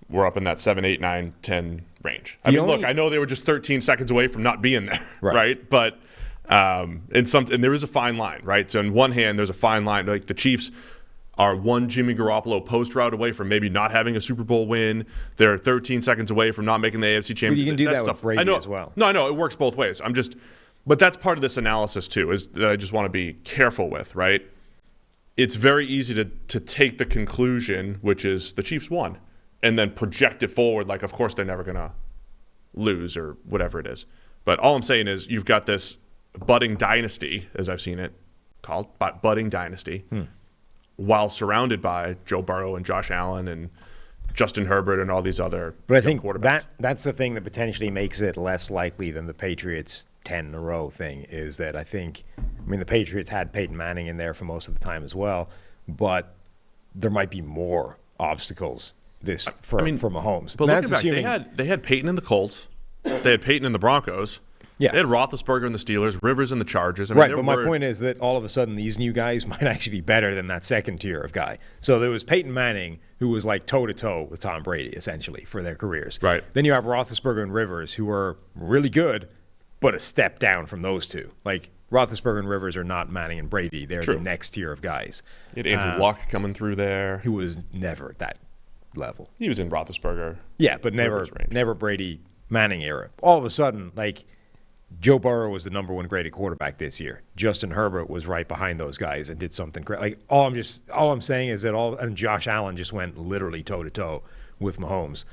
Speaker 5: were up in that 7, 8, 9, 10 range? Look, I know they were just 13 seconds away from not being there, right? But and there is a fine line, right? So on one hand, there's a fine line. Like the Chiefs are one Jimmy Garoppolo post route away from maybe not having a Super Bowl win. They're 13 seconds away from not making the AFC Championship.
Speaker 4: But you can do that with Brady as well.
Speaker 5: No, I know. It works both ways. But that's part of this analysis too, is that I just want to be careful with, right? It's very easy to take the conclusion, which is the Chiefs won, and then project it forward like, of course, they're never going to lose or whatever it is. But all I'm saying is you've got this budding dynasty, as I've seen it called, budding dynasty, while surrounded by Joe Burrow and Josh Allen and Justin Herbert and all these other
Speaker 4: But I think
Speaker 5: quarterbacks.
Speaker 4: That's the thing that potentially makes it less likely than the Patriots 10 in a row thing, is that the Patriots had Peyton Manning in there for most of the time as well, but there might be more obstacles for Mahomes.
Speaker 5: But looking back, they had Peyton in the Colts. They had Peyton in the Broncos.
Speaker 4: Yeah.
Speaker 5: They had Roethlisberger in the Steelers, Rivers in the Chargers.
Speaker 4: But my point is that all of a sudden these new guys might actually be better than that second tier of guy. So there was Peyton Manning, who was like toe-to-toe with Tom Brady, essentially, for their careers.
Speaker 5: Right.
Speaker 4: Then you have Roethlisberger and Rivers, who are really good, but a step down from those two. Like, Roethlisberger and Rivers are not Manning and Brady. They're the next tier of guys.
Speaker 5: You had Andrew Luck coming through there.
Speaker 4: Who was never at that level.
Speaker 5: He was in Roethlisberger.
Speaker 4: Yeah, but never Brady Manning era. All of a sudden, Joe Burrow was the number 1 graded quarterback this year. Justin Herbert was right behind those guys and did something great. All I'm saying is that Josh Allen just went literally toe to toe with Mahomes.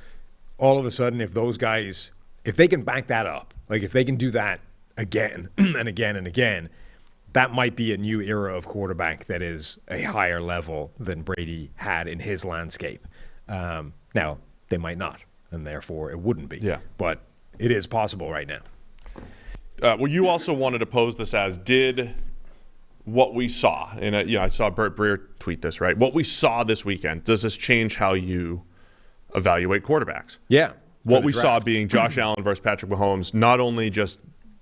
Speaker 4: All of a sudden, if those guys, if they can back that up, if they can do that again and again and again, that might be a new era of quarterback that is a higher level than Brady had in his landscape. Now, they might not, and therefore it wouldn't be.
Speaker 5: Yeah.
Speaker 4: But it is possible right now.
Speaker 5: Well, you also wanted to pose this as, did what we saw, and I saw Bert Breer tweet this, right? What we saw this weekend, does this change how you evaluate quarterbacks?
Speaker 4: Yeah.
Speaker 5: What we saw being Josh Allen versus Patrick Mahomes, not only just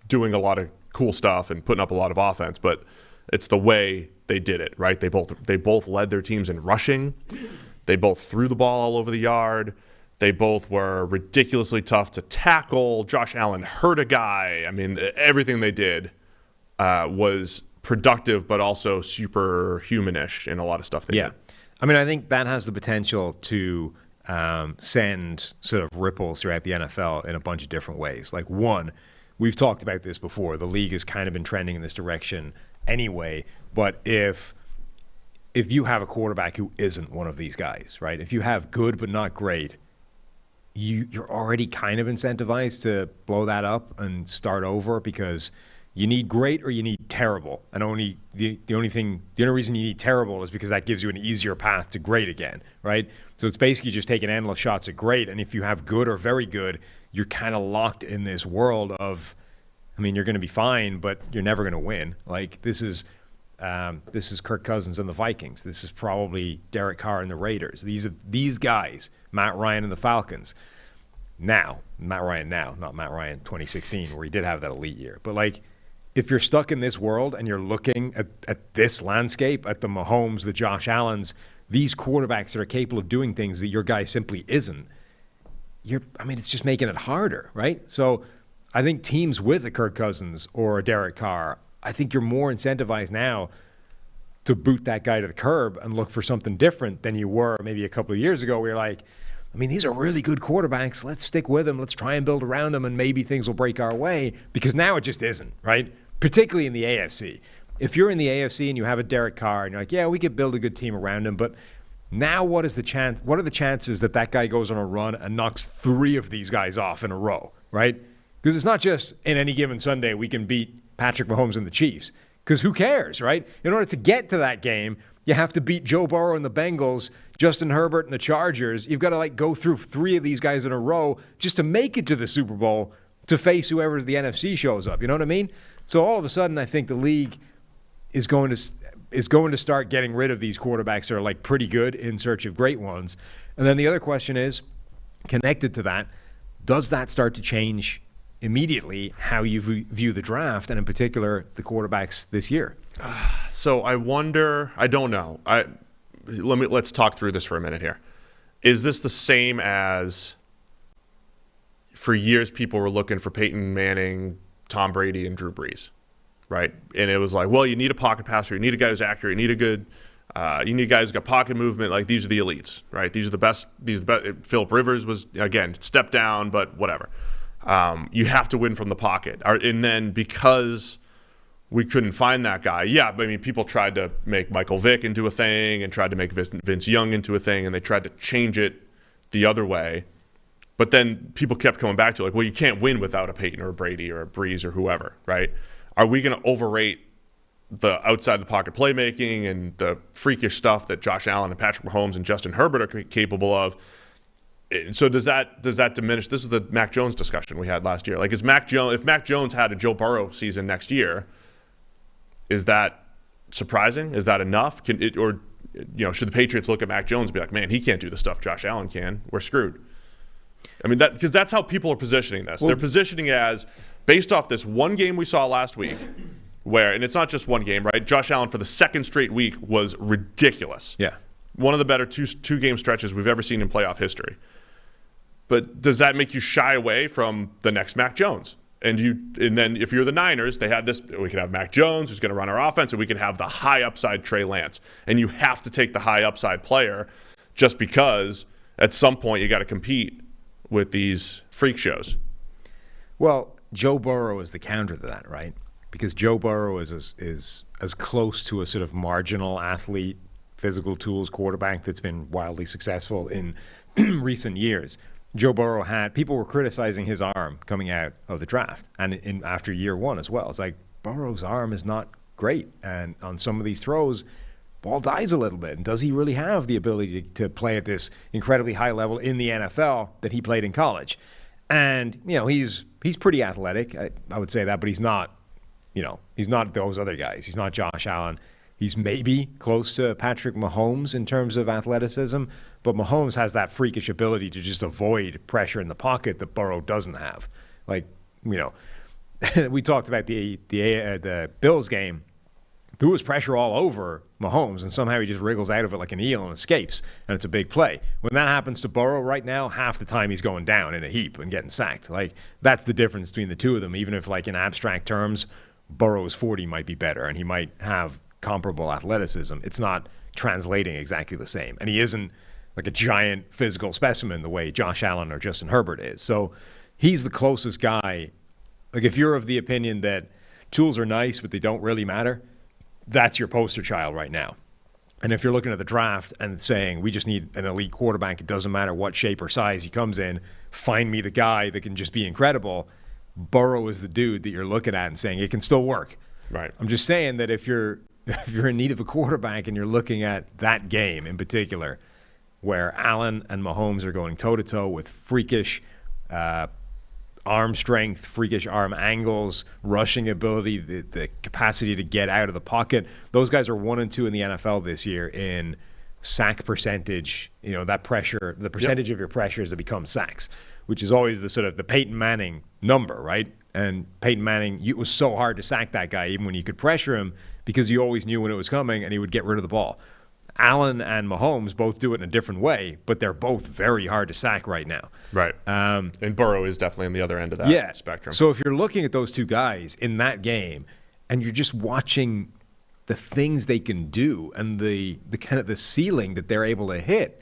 Speaker 5: doing a lot of cool stuff and putting up a lot of offense, but it's the way they did it, right? They both led their teams in rushing. They both threw the ball all over the yard. They both were ridiculously tough to tackle. Josh Allen hurt a guy. Everything they did was productive, but also super humanish in a lot of stuff they did.
Speaker 4: I think that has the potential to send sort of ripples throughout the NFL in a bunch of different ways. One, we've talked about this before. The league has kind of been trending in this direction anyway, but if you have a quarterback who isn't one of these guys, right? If you have good but not great, you're already kind of incentivized to blow that up and start over, because you need great or you need terrible. And the only reason you need terrible is because that gives you an easier path to great again, right? So it's basically just taking endless shots at great. And if you have good or very good, you're kind of locked in this world of, you're going to be fine, but you're never going to win. This is Kirk Cousins and the Vikings. This is probably Derek Carr and the Raiders. These guys, Matt Ryan and the Falcons. Matt Ryan now, not Matt Ryan 2016, where he did have that elite year. But if you're stuck in this world and you're looking at this landscape, at the Mahomes, the Josh Allens, these quarterbacks that are capable of doing things that your guy simply isn't, it's just making it harder, right? So I think teams with a Kirk Cousins or a Derek Carr, I think you're more incentivized now to boot that guy to the curb and look for something different than you were maybe a couple of years ago, where you're like, I mean, these are really good quarterbacks. Let's stick with them. Let's try and build around them, and maybe things will break our way, because now it just isn't, right? Particularly in the AFC. If you're in the AFC and you have a Derek Carr, and you're like, yeah, we could build a good team around him, but now what are the chances that that guy goes on a run and knocks 3 of these guys off in a row, right? Because it's not just in any given Sunday we can beat Patrick Mahomes and the Chiefs, because who cares, right? In order to get to that game, you have to beat Joe Burrow and the Bengals, Justin Herbert and the Chargers. You've got to go through 3 of these guys in a row just to make it to the Super Bowl to face whoever the NFC shows up. You know what I mean? So all of a sudden, I think the league is going to start getting rid of these quarterbacks that are pretty good in search of great ones. And then the other question is, connected to that, does that start to change immediately how you view the draft, and in particular the quarterbacks this year?
Speaker 5: So I wonder. I don't know. Let's talk through this for a minute here. Is this the same as for years people were looking for Peyton Manning, Tom Brady, and Drew Brees, right? And it was well, you need a pocket passer, you need a guy who's accurate, you need a guy who's got pocket movement. These are the elites, right? These are the best. Philip Rivers was, again, step down, but whatever. You have to win from the pocket. And then because we couldn't find that guy, people tried to make Michael Vick into a thing and tried to make Vince Young into a thing, and they tried to change it the other way. But then people kept coming back to you can't win without a Peyton or a Brady or a Breeze or whoever, right? Are we going to overrate the outside the pocket playmaking and the freakish stuff that Josh Allen and Patrick Mahomes and Justin Herbert are capable of? So does that diminish? This is the Mac Jones discussion we had last year. If Mac Jones had a Joe Burrow season next year, is that surprising? Is that enough? Should the Patriots look at Mac Jones and be like, man, he can't do the stuff Josh Allen can. We're screwed. I mean, because that's how people are positioning this. They're positioning it as based off this one game we saw last week, and it's not just one game, right? Josh Allen for the second straight week was ridiculous.
Speaker 4: Yeah,
Speaker 5: one of the better two game stretches we've ever seen in playoff history. But does that make you shy away from the next Mac Jones? And then if you're the Niners, they had this. We could have Mac Jones, who's going to run our offense, and we could have the high upside Trey Lance. And you have to take the high upside player, just because at some point you got to compete with these freak shows.
Speaker 4: Well, Joe Burrow is the counter to that, right? Because Joe Burrow is as close to a sort of marginal athlete, physical tools quarterback that's been wildly successful in recent years. Joe Burrow people were criticizing his arm coming out of the draft and after year one as well. It's Burrow's arm is not great, and on some of these throws, ball dies a little bit. And does he really have the ability to play at this incredibly high level in the NFL that he played in college? And he's pretty athletic, I would say that, but he's not those other guys. He's not Josh Allen. He's maybe close to Patrick Mahomes in terms of athleticism, but Mahomes has that freakish ability to just avoid pressure in the pocket that Burrow doesn't have. We talked about the Bills game. There was pressure all over Mahomes, and somehow he just wriggles out of it like an eel and escapes, and it's a big play. When that happens to Burrow right now, half the time he's going down in a heap and getting sacked. That's the difference between the two of them, even if, in abstract terms, Burrow's 40 might be better, and he might have comparable athleticism. It's not translating exactly the same. And he isn't a giant physical specimen the way Josh Allen or Justin Herbert is. So he's the closest guy. If you're of the opinion that tools are nice, but they don't really matter, that's your poster child right now. And if you're looking at the draft and saying, we just need an elite quarterback, it doesn't matter what shape or size he comes in, find me the guy that can just be incredible, Burrow is the dude that you're looking at and saying it can still work.
Speaker 5: Right.
Speaker 4: I'm just saying that if you're in need of a quarterback and you're looking at that game in particular, where Allen and Mahomes are going toe-to-toe with freakish arm strength, freakish arm angles, rushing ability, the capacity to get out of the pocket. Those guys are 1 and 2 in the NFL this year in sack percentage. That pressure, the percentage of your pressures that become sacks, which is always the sort of the Peyton Manning number, right? And Peyton Manning, it was so hard to sack that guy even when you could pressure him because you always knew when it was coming and he would get rid of the ball. Allen and Mahomes both do it in a different way, but they're both very hard to sack right now.
Speaker 5: Right. And Burrow is definitely on the other end of that spectrum.
Speaker 4: So if you're looking at those two guys in that game and you're just watching the things they can do and the kind of the ceiling that they're able to hit,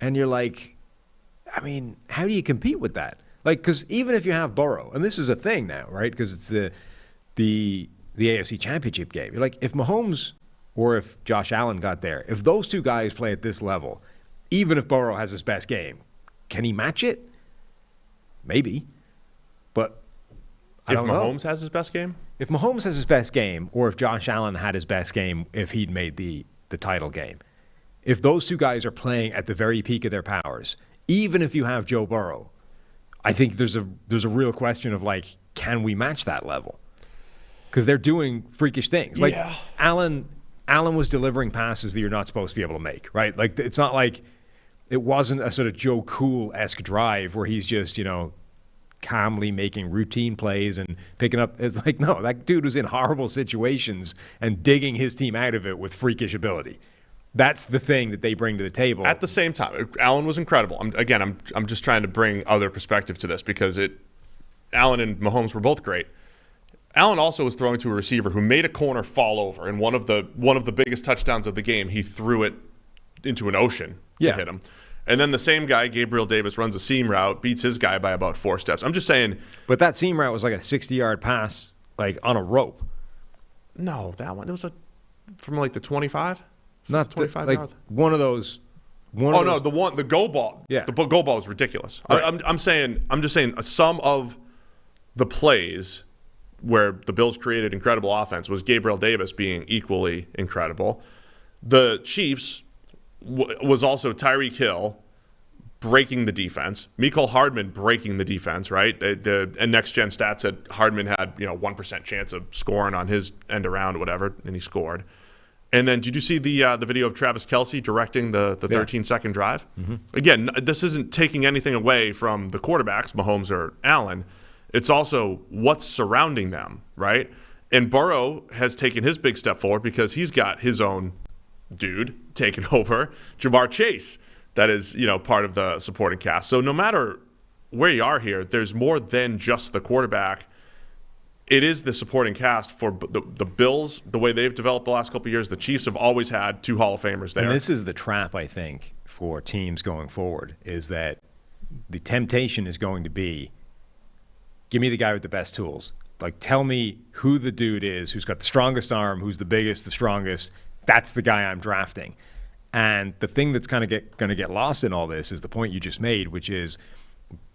Speaker 4: and you're like, I mean, how do you compete with that? Like, because even if you have Burrow, and this is a thing now, right? Because it's the AFC Championship game. You're like, if Mahomes or if Josh Allen got there, if those two guys play at this level, even if Burrow has his best game, can he match it? Maybe. But I don't know.
Speaker 5: If Mahomes has his best game?
Speaker 4: If Mahomes has his best game, or if Josh Allen had his best game if he'd made the title game, if those two guys are playing at the very peak of their powers, even if you have Joe Burrow, I think there's a real question of, like, can we match that level? Because they're doing freakish things. Like,
Speaker 5: yeah.
Speaker 4: Allen was delivering passes that you're not supposed to be able to make, right? Like, it's not like it wasn't a sort of Joe Cool-esque drive where he's just, calmly making routine plays and picking up. It's like, no, that dude was in horrible situations and digging his team out of it with freakish ability. That's the thing that they bring to the table.
Speaker 5: At the same time, Allen was incredible. I'm just trying to bring other perspective to this because Allen and Mahomes were both great. Allen also was throwing to a receiver who made a corner fall over, and one of the biggest touchdowns of the game, he threw it into an ocean to hit him. And then the same guy, Gabriel Davis, runs a seam route, beats his guy by about 4 steps. I'm just saying.
Speaker 4: But that seam route was like a 60-yard pass, like on a rope.
Speaker 5: No, that one. It was from like the 25.
Speaker 4: Not
Speaker 5: 25
Speaker 4: like
Speaker 5: yards.
Speaker 4: One of those.
Speaker 5: The go ball.
Speaker 4: Yeah,
Speaker 5: the go ball is ridiculous.
Speaker 4: Right.
Speaker 5: I'm just saying some of the plays where the Bills created incredible offense was Gabriel Davis being equally incredible. The Chiefs was also Tyreek Hill breaking the defense, Mecole Hardman breaking the defense. Right, and Next Gen Stats said Hardman had 1% chance of scoring on his end around, whatever, and he scored. And then, did you see the video of Travis Kelce directing the 13-second drive? Mm-hmm. Again, this isn't taking anything away from the quarterbacks, Mahomes or Allen. It's also what's surrounding them, right? And Burrow has taken his big step forward because he's got his own dude taking over, Jamar Chase. That is, part of the supporting cast. So no matter where you are here, there's more than just the quarterback. It is the supporting cast for the Bills, the way they've developed the last couple of years. The Chiefs have always had 2 Hall of Famers there.
Speaker 4: And this is the trap, I think, for teams going forward, is that the temptation is going to be, give me the guy with the best tools. Like, tell me who the dude is, who's got the strongest arm, who's the biggest, the strongest. That's the guy I'm drafting. And the thing that's kind of going to get lost in all this is the point you just made, which is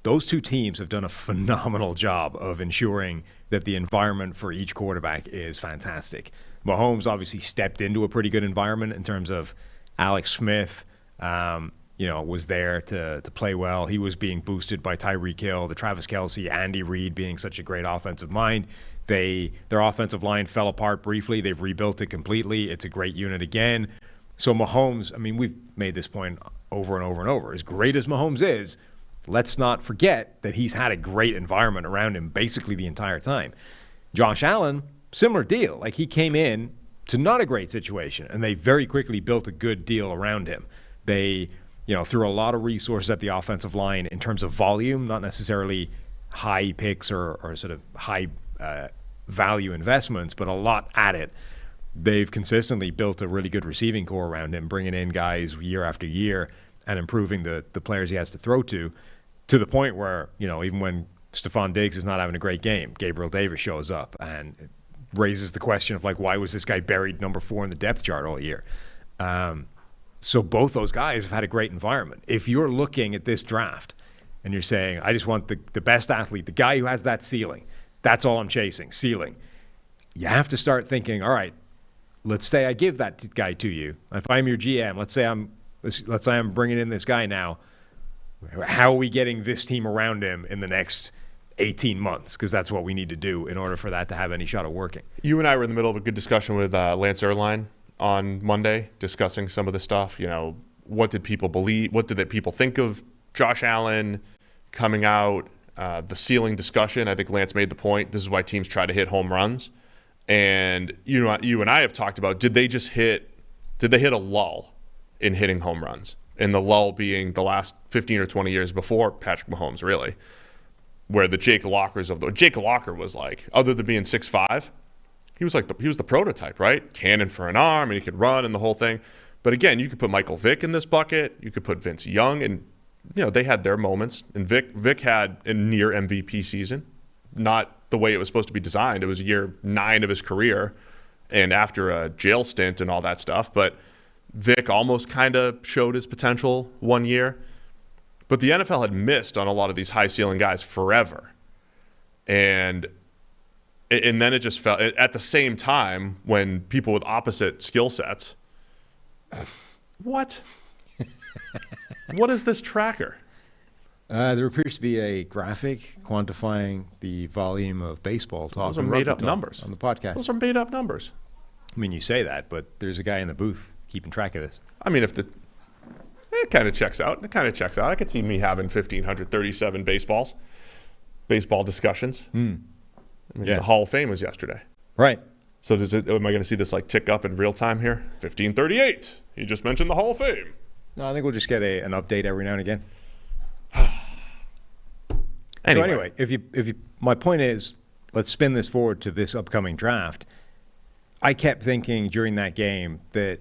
Speaker 4: those two teams have done a phenomenal job of ensuring that the environment for each quarterback is fantastic. Mahomes obviously stepped into a pretty good environment in terms of Alex Smith, was there to play well. He was being boosted by Tyreek Hill, the Travis Kelce, Andy Reid being such a great offensive mind. Their offensive line fell apart briefly. They've rebuilt it completely. It's a great unit again. So Mahomes, we've made this point over and over and over. As great as Mahomes is, let's not forget that he's had a great environment around him basically the entire time. Josh Allen, similar deal. Like, he came in to not a great situation, and they very quickly built a good deal around him. They, threw a lot of resources at the offensive line in terms of volume, not necessarily high picks or sort of high value investments, but a lot at it. They've consistently built a really good receiving core around him, bringing in guys year after year and improving the players he has to throw to the point where, even when Stephon Diggs is not having a great game, Gabriel Davis shows up and it raises the question of, like, why was this guy buried number 4 in the depth chart all year? So both those guys have had a great environment. If you're looking at this draft and you're saying, I just want the best athlete, the guy who has that ceiling, that's all I'm chasing, ceiling. You have to start thinking, all right, let's say I give that guy to you. If I'm your GM, let's say I'm bringing in this guy now. How are we getting this team around him in the next 18 months? Because that's what we need to do in order for that to have any shot of working.
Speaker 5: You and I were in the middle of a good discussion with Lance Erline on Monday, discussing some of this stuff. What did people believe? What did people think of Josh Allen coming out? The ceiling discussion. I think Lance made the point. This is why teams try to hit home runs. And you and I have talked about, did they hit a lull in hitting home runs? And the lull being the last 15 or 20 years before Patrick Mahomes, really, where the Jake Lockers Jake Locker was like, other than being 6'5", he was the prototype, right? Cannon for an arm, and he could run and the whole thing. But again, you could put Michael Vick in this bucket. You could put Vince Young, and they had their moments. And Vic had a near MVP season, not the way it was supposed to be designed. It was year 9 of his career, and after a jail stint and all that stuff. But Vic almost kind of showed his potential one year. But the NFL had missed on a lot of these high ceiling guys forever. And then it just felt at the same time when people with opposite skill sets. What? What is this tracker?
Speaker 4: There appears to be a graphic quantifying the volume of baseball talk.
Speaker 5: Those are made-up numbers
Speaker 4: on the podcast.
Speaker 5: Those are made-up numbers.
Speaker 4: I mean, you say that, but there's a guy in the booth keeping track of this.
Speaker 5: I mean, it kind of checks out. I could see me having 1,537 baseball discussions. The Hall of Fame was yesterday.
Speaker 4: Right.
Speaker 5: So am I going to see this tick up in real time here? 1538. He just mentioned the Hall of Fame.
Speaker 4: No, I think we'll just get an update every now and again.
Speaker 5: Anyway.
Speaker 4: So anyway, my point is, let's spin this forward to this upcoming draft. I kept thinking during that game that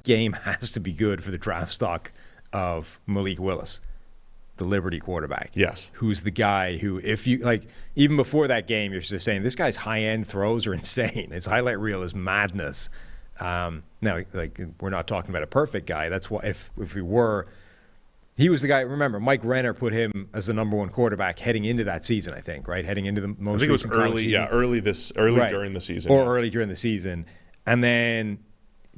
Speaker 4: game has to be good for the draft stock of Malik Willis, the Liberty quarterback.
Speaker 5: Yes.
Speaker 4: Who's the guy who, if you even before that game, you're just saying this guy's high-end throws are insane. His highlight reel is madness. Now, we're not talking about a perfect guy. That's why if we were, he was the guy. Remember, Mike Renner put him as the number 1 quarterback heading into that season. I think, right, heading into the most.
Speaker 5: I think it was early.
Speaker 4: Season.
Speaker 5: Yeah, early
Speaker 4: right.
Speaker 5: During the season,
Speaker 4: or early during the season, and then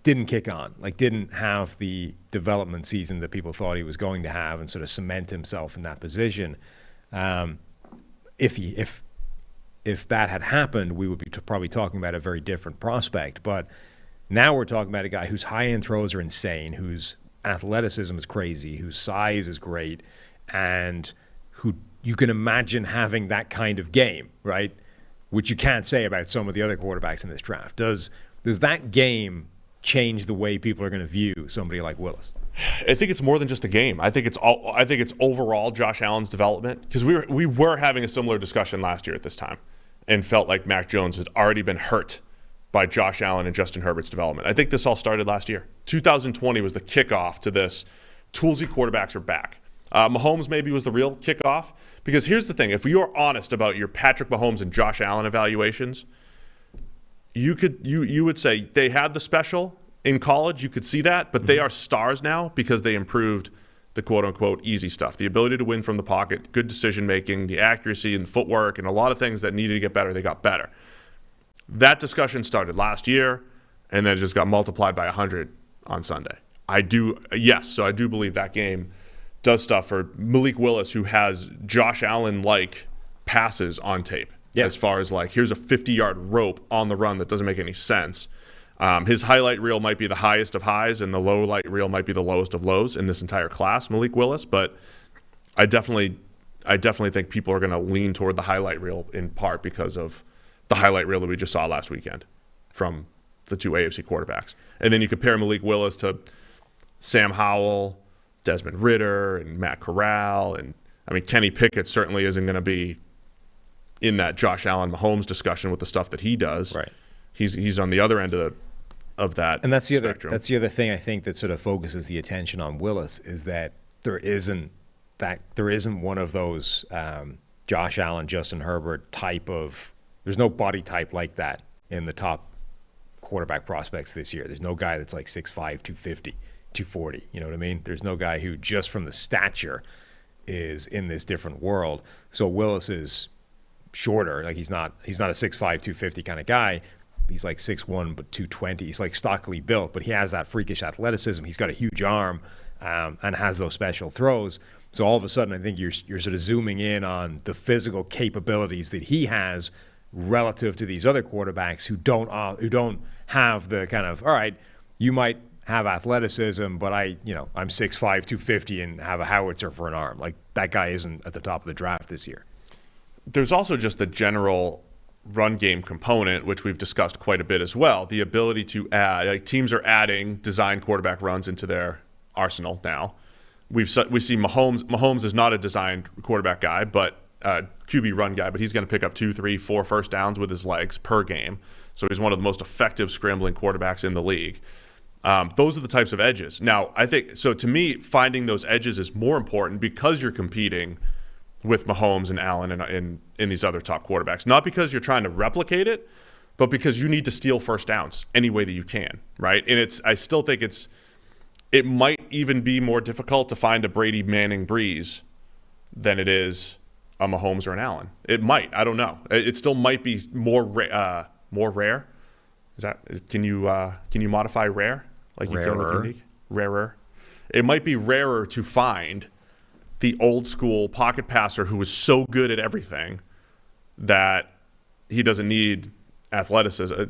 Speaker 4: didn't kick on. Didn't have the development season that people thought he was going to have, and sort of cement himself in that position. If that had happened, we would be probably talking about a very different prospect. But now we're talking about a guy whose high-end throws are insane, whose athleticism is crazy, whose size is great, and who you can imagine having that kind of game, right? Which you can't say about some of the other quarterbacks in this draft. Does that game change the way people are going to view somebody like Willis?
Speaker 5: I think it's more than just a game. I think it's overall Josh Allen's development, because we were having a similar discussion last year at this time and felt like Mac Jones had already been hurt by Josh Allen and Justin Herbert's development. I think this all started last year. 2020 was the kickoff to this. Toolsy quarterbacks are back. Mahomes maybe was the real kickoff, because here's the thing. If you are honest about your Patrick Mahomes and Josh Allen evaluations, you would say they had the special in college. You could see that, but they are stars now because they improved the quote-unquote easy stuff, the ability to win from the pocket, good decision-making, the accuracy and the footwork, and a lot of things that needed to get better, they got better. That discussion started last year, and then it just got multiplied by 100 on Sunday. I do believe that game does stuff for Malik Willis, who has Josh Allen-like passes on tape. Yeah. As far as here's a 50-yard rope on the run that doesn't make any sense. His highlight reel might be the highest of highs, and the low light reel might be the lowest of lows in this entire class, Malik Willis. But I definitely think people are going to lean toward the highlight reel in part because of the highlight reel that we just saw last weekend from the 2 AFC quarterbacks. And then you compare Malik Willis to Sam Howell, Desmond Ridder, and Matt Corral. And, Kenny Pickett certainly isn't going to be in that Josh Allen Mahomes discussion with the stuff that he does.
Speaker 4: Right.
Speaker 5: He's on the other end of that.
Speaker 4: And that's the
Speaker 5: spectrum.
Speaker 4: That's the other thing I think that sort of focuses the attention on Willis, is that there isn't one of those Josh Allen, Justin Herbert type of. There's no body type like that in the top quarterback prospects this year. There's no guy that's 6'5", 250, 240. You know what I mean? There's no guy who just from the stature is in this different world. So Willis is shorter. He's not a 6'5", 250 kind of guy. He's 6'1", but 220. He's stockily built, but he has that freakish athleticism. He's got a huge arm and has those special throws. So all of a sudden, I think you're sort of zooming in on the physical capabilities that he has relative to these other quarterbacks who don't have the kind of, all right, you might have athleticism, but I'm 6'5", 250 and have a howitzer for an arm. That guy isn't at the top of the draft this year.
Speaker 5: There's also just the general run game component, which we've discussed quite a bit as well. The ability to add, teams are adding design quarterback runs into their arsenal now. We see Mahomes. Mahomes is not a designed quarterback guy, but QB run guy, but he's going to pick up 2, 3, 4 first downs with his legs per game. So he's one of the most effective scrambling quarterbacks in the league. Those are the types of edges. Now, I think, so to me, finding those edges is more important because you're competing with Mahomes and Allen and these other top quarterbacks. Not because you're trying to replicate it, but because you need to steal first downs any way that you can, right? And I still think it might even be more difficult to find a Brady, Manning, Breeze than it is a Mahomes or an Allen. It might. I don't know. It still might be more rare. Is that can you modify rare? Like you feel like unique? Rarer. It might be rarer to find the old school pocket passer who is so good at everything that he doesn't need athleticism,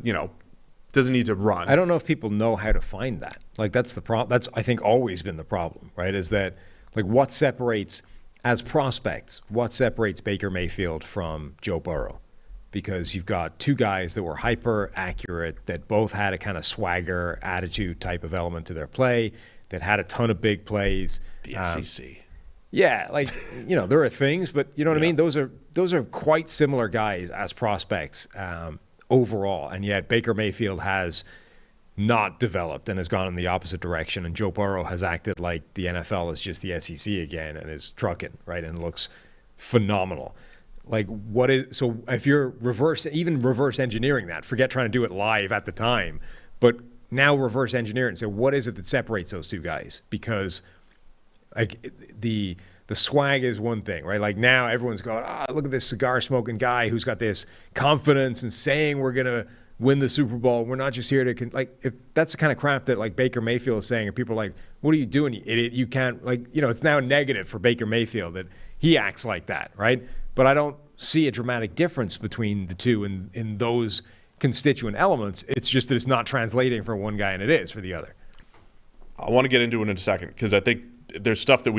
Speaker 5: doesn't need to run.
Speaker 4: I don't know if people know how to find that. Like that's the problem. That's, I think, always been the problem, right? Is that like what separates, as prospects, what separates Baker Mayfield from Joe Burrow? Because you've got two guys that were hyper accurate, that both had a kind of swagger, attitude type of element to their play, that had a ton of big plays.
Speaker 5: The SEC.
Speaker 4: Yeah, like, there are things, but you know what I mean? Those are quite similar guys as prospects overall, and yet Baker Mayfield has not developed and has gone in the opposite direction, and Joe Burrow has acted like the NFL is just the SEC again and is trucking, right, and looks phenomenal. Like, so if you're reverse engineering that, forget trying to do it live at the time, but now reverse engineer it and say, what is it that separates those two guys? Because like the swag is one thing, right? Like now everyone's going, look at this cigar smoking guy who's got this confidence and saying we're going to win the Super Bowl. We're not just here to if that's the kind of crap that like Baker Mayfield is saying, and people are like, what are you doing, you idiot? You can't, it's now negative for Baker Mayfield that he acts like that, right? But I don't see a dramatic difference between the two in those constituent elements. It's just that it's not translating for one guy and it is for the other.
Speaker 5: I want to get into it in a second because I think there's stuff that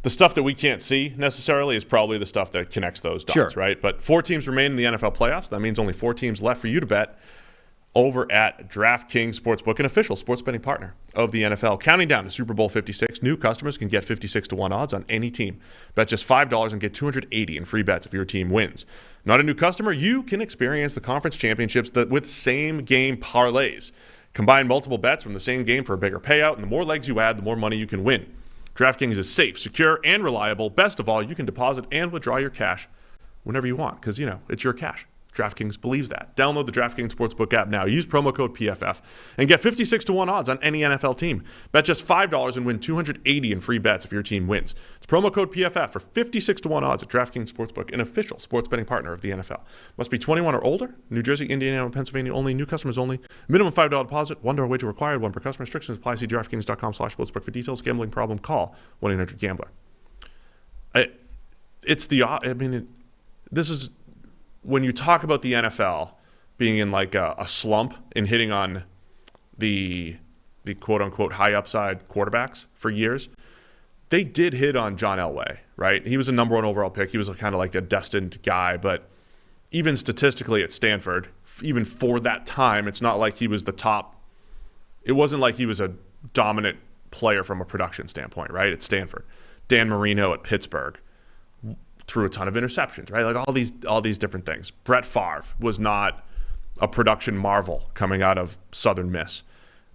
Speaker 5: the stuff that we can't see necessarily is probably the stuff that connects those dots,
Speaker 4: sure,
Speaker 5: right? But 4 teams remain in the NFL playoffs. That means only 4 teams left for you to bet over at DraftKings Sportsbook, an official sports betting partner of the NFL. Counting down to Super Bowl 56, new customers can get 56-1 odds on any team. Bet just $5 and get $280 in free bets if your team wins. Not a new customer? You can experience the conference championships with same-game parlays. Combine multiple bets from the same game for a bigger payout, and the more legs you add, the more money you can win. DraftKings is safe, secure, and reliable. Best of all, you can deposit and withdraw your cash whenever you want because, it's your cash. DraftKings believes that. Download the DraftKings Sportsbook app now. Use promo code PFF and get 56-1 odds on any NFL team. Bet just $5 and win $280 in free bets if your team wins. It's promo code PFF for 56-1 odds at DraftKings Sportsbook, an official sports betting partner of the NFL. Must be 21 or older. New Jersey, Indiana, and Pennsylvania only. New customers only. Minimum $5 deposit. $1 wager required. 1 per customer. Restrictions apply. See DraftKings.com/sportsbook for details. Gambling problem? Call 1-800-GAMBLER. This is... When you talk about the NFL being in like a slump and hitting on the quote-unquote high upside quarterbacks for years, they did hit on John Elway, right? He was a number 1 overall pick. He was kind of like a destined guy, but even statistically at Stanford, even for that time, it's not like he was the top. It wasn't like he was a dominant player from a production standpoint, right? At Stanford. Dan Marino at Pittsburgh threw a ton of interceptions, right? Like all these different things. Brett Favre was not a production marvel coming out of Southern Miss.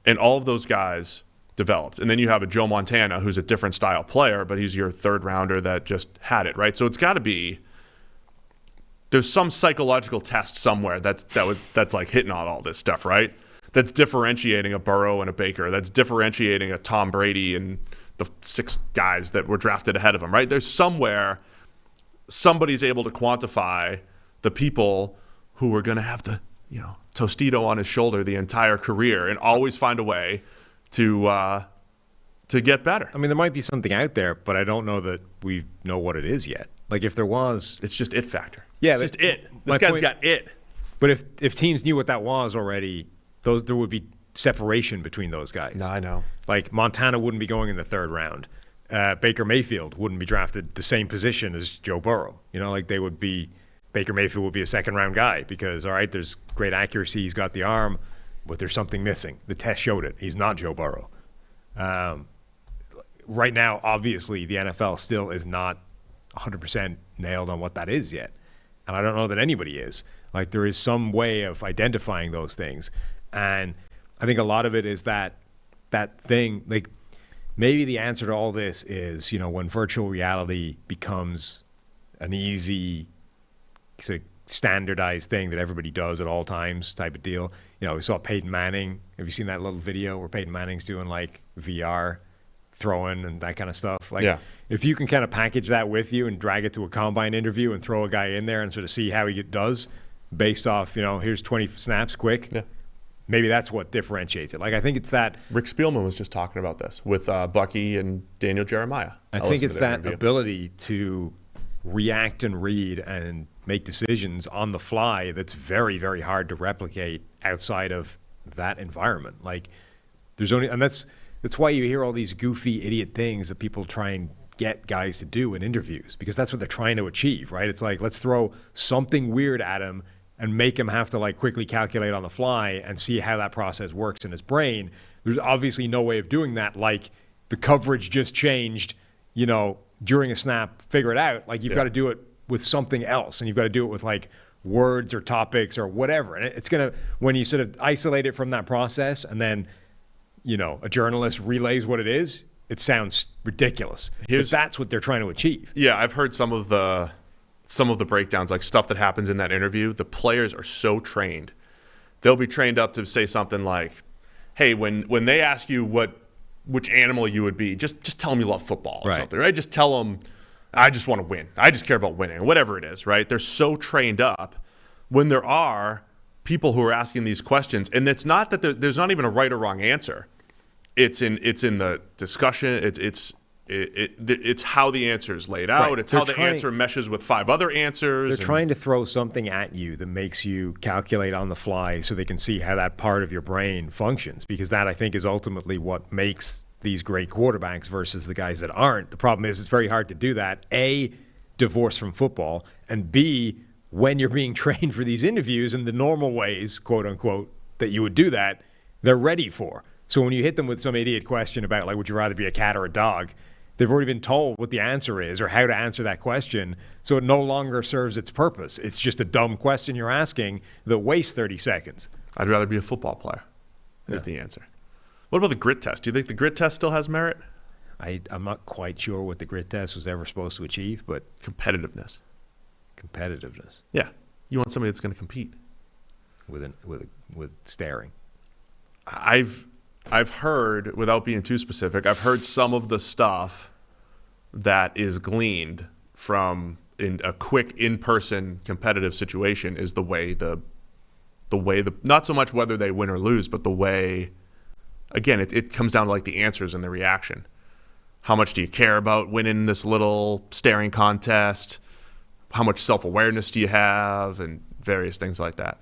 Speaker 5: And all of those guys developed. And then you have a Joe Montana who's a different style player, but he's your third rounder that just had it, right? So it's got to be, there's some psychological test somewhere that's like hitting on all this stuff, right? That's differentiating a Burrow and a Baker. That's differentiating a Tom Brady and the 6 guys that were drafted ahead of him, right? There's somewhere somebody's able to quantify the people who are going to have the, Tostito on his shoulder the entire career and always find a way to get better.
Speaker 4: I mean, there might be something out there, but I don't know that we know what it is yet. Like if there was,
Speaker 5: it's just it factor.
Speaker 4: Yeah,
Speaker 5: it's just it. This guy's got it.
Speaker 4: But if teams knew what that was already, there would be separation between those guys.
Speaker 5: No, I know.
Speaker 4: Like Montana wouldn't be going in the 3rd round. Baker Mayfield wouldn't be drafted the same position as Joe Burrow. They would be, Baker Mayfield would be a 2nd-round guy because, all right, there's great accuracy, he's got the arm, but there's something missing. The test showed it. He's not Joe Burrow. Right now, obviously, the NFL still is not 100% nailed on what that is yet. And I don't know that anybody is. Like, there is some way of identifying those things. And I think a lot of it is that that thing, like maybe the answer to all this is, when virtual reality becomes an easy, sort of standardized thing that everybody does at all times type of deal. We saw Peyton Manning. Have you seen that little video where Peyton Manning's doing like VR throwing and that kind of stuff? Like, if you can kind of package that with you and drag it to a combine interview and throw a guy in there and sort of see how he does based off, here's 20 snaps quick. Yeah. Maybe that's what differentiates it. Like, I think it's that.
Speaker 5: Rick Spielman was just talking about this with Bucky and Daniel Jeremiah.
Speaker 4: I think it's that ability to react and read and make decisions on the fly that's very, very hard to replicate outside of that environment. Like, and that's why you hear all these goofy idiot things that people try and get guys to do in interviews, because that's what they're trying to achieve, right? It's like, let's throw something weird at him and make him have to like quickly calculate on the fly and see how that process works in his brain. There's obviously no way of doing that. Like, the coverage just changed, during a snap, figure it out. Like, you've got to do it with something else, and you've got to do it with like words or topics or whatever. And it's going to, when you sort of isolate it from that process and then, a journalist relays what it is, it sounds ridiculous. But that's what they're trying to achieve.
Speaker 5: Yeah, I've heard some of the breakdowns, like stuff that happens in that interview. The players are so trained. They'll be trained up to say something like, hey, when they ask you which animal you would be, just tell them you love football or something, right? Just tell them, I just want to win. I just care about winning, whatever it is, right? They're so trained up. When there are people who are asking these questions, and it's not that there's not even a right or wrong answer. It's in the discussion. It's how the answer is laid out. Right. It's how the answer meshes with 5 other answers.
Speaker 4: They're trying to throw something at you that makes you calculate on the fly so they can see how that part of your brain functions, because that, I think, is ultimately what makes these great quarterbacks versus the guys that aren't. The problem is it's very hard to do that, A, divorced from football, and B, when you're being trained for these interviews in the normal ways, quote unquote, that you would do that, they're ready for. So when you hit them with some idiot question about, like, would you rather be a cat or a dog, they've already been told what the answer is or how to answer that question, so it no longer serves its purpose. It's just a dumb question you're asking that wastes 30 seconds.
Speaker 5: I'd rather be a football player is the answer. What about the grit test? Do you think the grit test still has merit?
Speaker 4: I'm not quite sure what the grit test was ever supposed to achieve, but
Speaker 5: competitiveness. Yeah. You want somebody that's going to compete.
Speaker 4: With staring.
Speaker 5: I've heard, without being too specific, I've heard some of the stuff that is gleaned from in a quick in-person competitive situation is the way the not so much whether they win or lose, but the way, again, it comes down to like the answers and the reaction. How much do you care about winning this little staring contest? How much self-awareness do you have? And various things like that.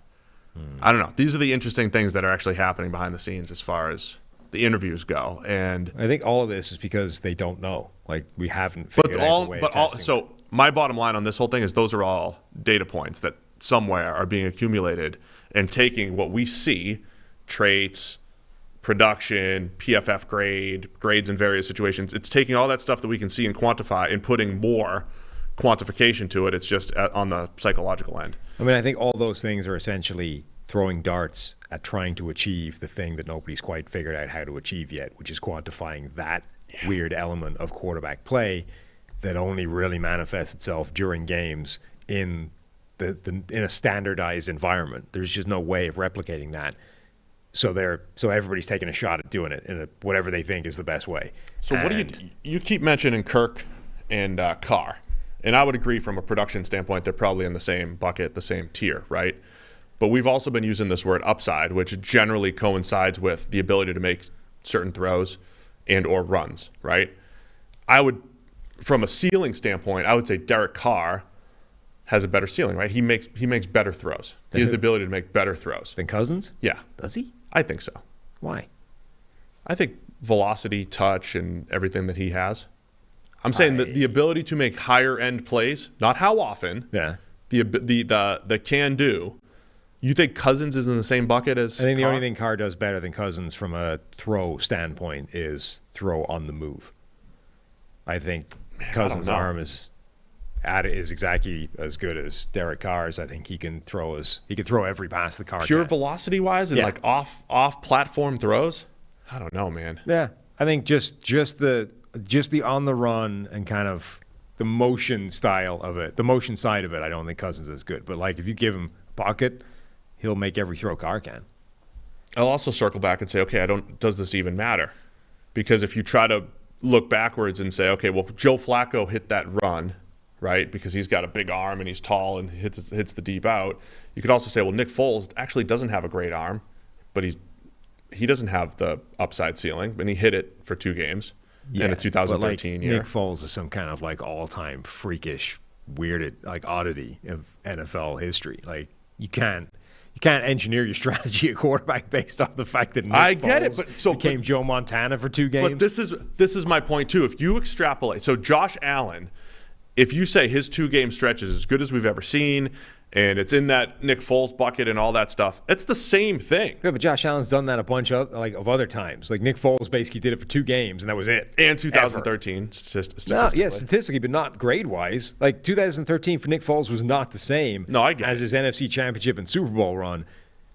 Speaker 5: I don't know. These are the interesting things that are actually happening behind the scenes as far as the interviews go. And
Speaker 4: I think all of this is because they don't know. Like, we haven't figured out the way of testing.
Speaker 5: So my bottom line on this whole thing is those are all data points that somewhere are being accumulated and taking what we see, traits, production, PFF grades in various situations. It's taking all that stuff that we can see and quantify and putting more quantification to it. It's just on the psychological end.
Speaker 4: I mean, I think all those things are essentially throwing darts at trying to achieve the thing that nobody's quite figured out how to achieve yet, which is quantifying that weird element of quarterback play that only really manifests itself during games in a standardized environment. There's just no way of replicating that. So everybody's taking a shot at doing it in whatever they think is the best way.
Speaker 5: So what do you keep mentioning Kirk and Carr? And I would agree from a production standpoint, they're probably in the same bucket, the same tier, right? But we've also been using this word upside, which generally coincides with the ability to make certain throws and or runs, right? I would, from a ceiling standpoint, I would say Derek Carr has a better ceiling, right? He makes better throws. He has the ability to make better throws.
Speaker 4: Than Cousins?
Speaker 5: Yeah.
Speaker 4: Does he?
Speaker 5: I think so.
Speaker 4: Why?
Speaker 5: I think velocity, touch, and everything that he has. I'm saying that the ability to make higher end plays, not how often.
Speaker 4: Yeah.
Speaker 5: The can do. You think Cousins is in the same bucket as
Speaker 4: I think
Speaker 5: Carr?
Speaker 4: the only thing Carr does better than Cousins from a throw standpoint is throw on the move. I think Cousins' arm is exactly as good as Derek Carr's. I think he can throw every pass the Carr
Speaker 5: pure
Speaker 4: can.
Speaker 5: velocity wise and like off platform throws. I don't know, man.
Speaker 4: Yeah, I think just the on the run and kind of the motion style of it, the motion side of it, I don't think Cousins is good. But like if you give him pocket, he'll make every throw Carr can.
Speaker 5: I'll also circle back and say, okay, does this even matter? Because if you try to look backwards and say, okay, well, Joe Flacco hit that run, right? Because he's got a big arm and he's tall and hits the deep out. You could also say, well, Nick Foles actually doesn't have a great arm, but he doesn't have the upside ceiling, and he hit it for 2 games in the 2013 year.
Speaker 4: Nick Foles is some kind of like all-time freakish, weirded like oddity of NFL history. Like you can't engineer your strategy at quarterback based off the fact that Nick Foles became Joe Montana for 2 games.
Speaker 5: But this is my point too. If you extrapolate, so Josh Allen, if you say his 2-game stretch is as good as we've ever seen, and it's in that Nick Foles bucket and all that stuff, it's the same thing.
Speaker 4: Yeah, but Josh Allen's done that a bunch of other times. Like Nick Foles basically did it for 2 games, and that was it.
Speaker 5: And 2013, statistically.
Speaker 4: No, yeah, statistically, but not grade-wise. Like 2013 for Nick Foles was not the same as his NFC Championship and Super Bowl run.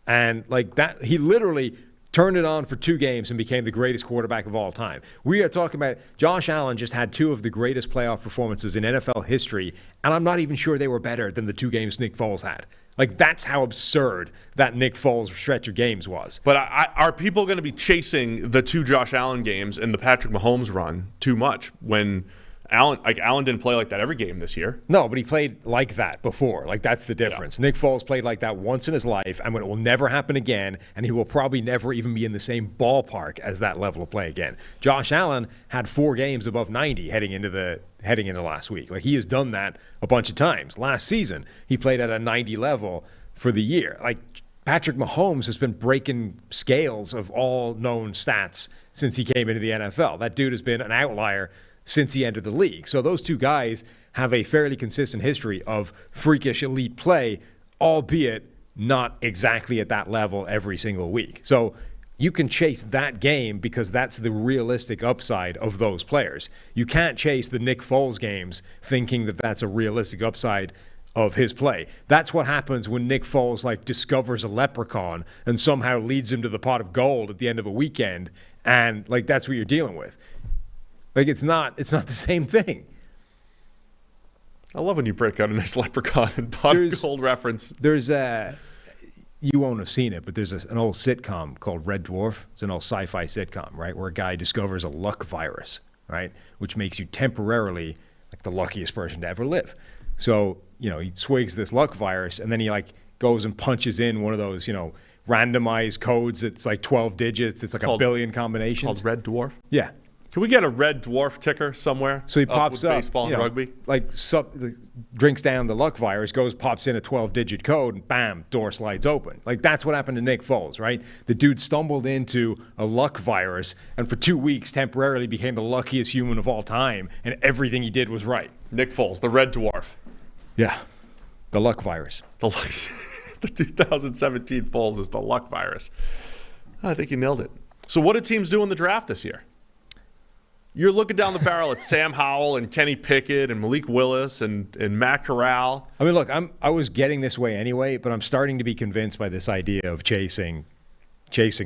Speaker 4: And like that, he literally turned it on for 2 games and became the greatest quarterback of all time. We are talking about Josh Allen just had 2 of the greatest playoff performances in NFL history, and I'm not even sure they were better than the 2 games Nick Foles had. Like, that's how absurd that Nick Foles stretch of games was.
Speaker 5: But are people going to be chasing the 2 Josh Allen games and the Patrick Mahomes run too much when Allen didn't play like that every game this year?
Speaker 4: No, but he played like that before. Like, that's the difference. Yeah. Nick Foles played like that once in his life, and it will never happen again, and he will probably never even be in the same ballpark as that level of play again. Josh Allen had 4 games above 90 heading into last week. Like, he has done that a bunch of times. Last season, he played at a 90 level for the year. Like, Patrick Mahomes has been breaking scales of all known stats since he came into the NFL. That dude has been an outlier since he entered the league. So those 2 guys have a fairly consistent history of freakish elite play, albeit not exactly at that level every single week. So you can chase that game because that's the realistic upside of those players. You can't chase the Nick Foles games thinking that that's a realistic upside of his play. That's what happens when Nick Foles like discovers a leprechaun and somehow leads him to the pot of gold at the end of a weekend, and like that's what you're dealing with. Like it's not the same thing.
Speaker 5: I love when you break out a nice leprechaun and pot of gold reference.
Speaker 4: There's you won't have seen it, but there's an old sitcom called Red Dwarf. It's an old sci-fi sitcom, right, where a guy discovers a luck virus, right, which makes you temporarily like the luckiest person to ever live. So, he swigs this luck virus, and then he like goes and punches in one of those, randomized codes. It's like 12 digits. It's like a billion combinations.
Speaker 5: Called Red Dwarf?
Speaker 4: Yeah.
Speaker 5: Can we get a Red Dwarf ticker somewhere?
Speaker 4: So he pops up,
Speaker 5: baseball and rugby,
Speaker 4: drinks down the luck virus, pops in a 12-digit code, and bam, door slides open. Like that's what happened to Nick Foles, right? The dude stumbled into a luck virus, and for 2 weeks temporarily became the luckiest human of all time, and everything he did was right.
Speaker 5: Nick Foles, the Red Dwarf.
Speaker 4: Yeah, the luck virus.
Speaker 5: The 2017 Foles is the luck virus. I think you nailed it. So what did teams do in the draft this year? You're looking down the barrel at Sam Howell and Kenny Pickett and Malik Willis and Matt Corral.
Speaker 4: I mean, look, I was getting this way anyway, but I'm starting to be convinced by this idea of chasing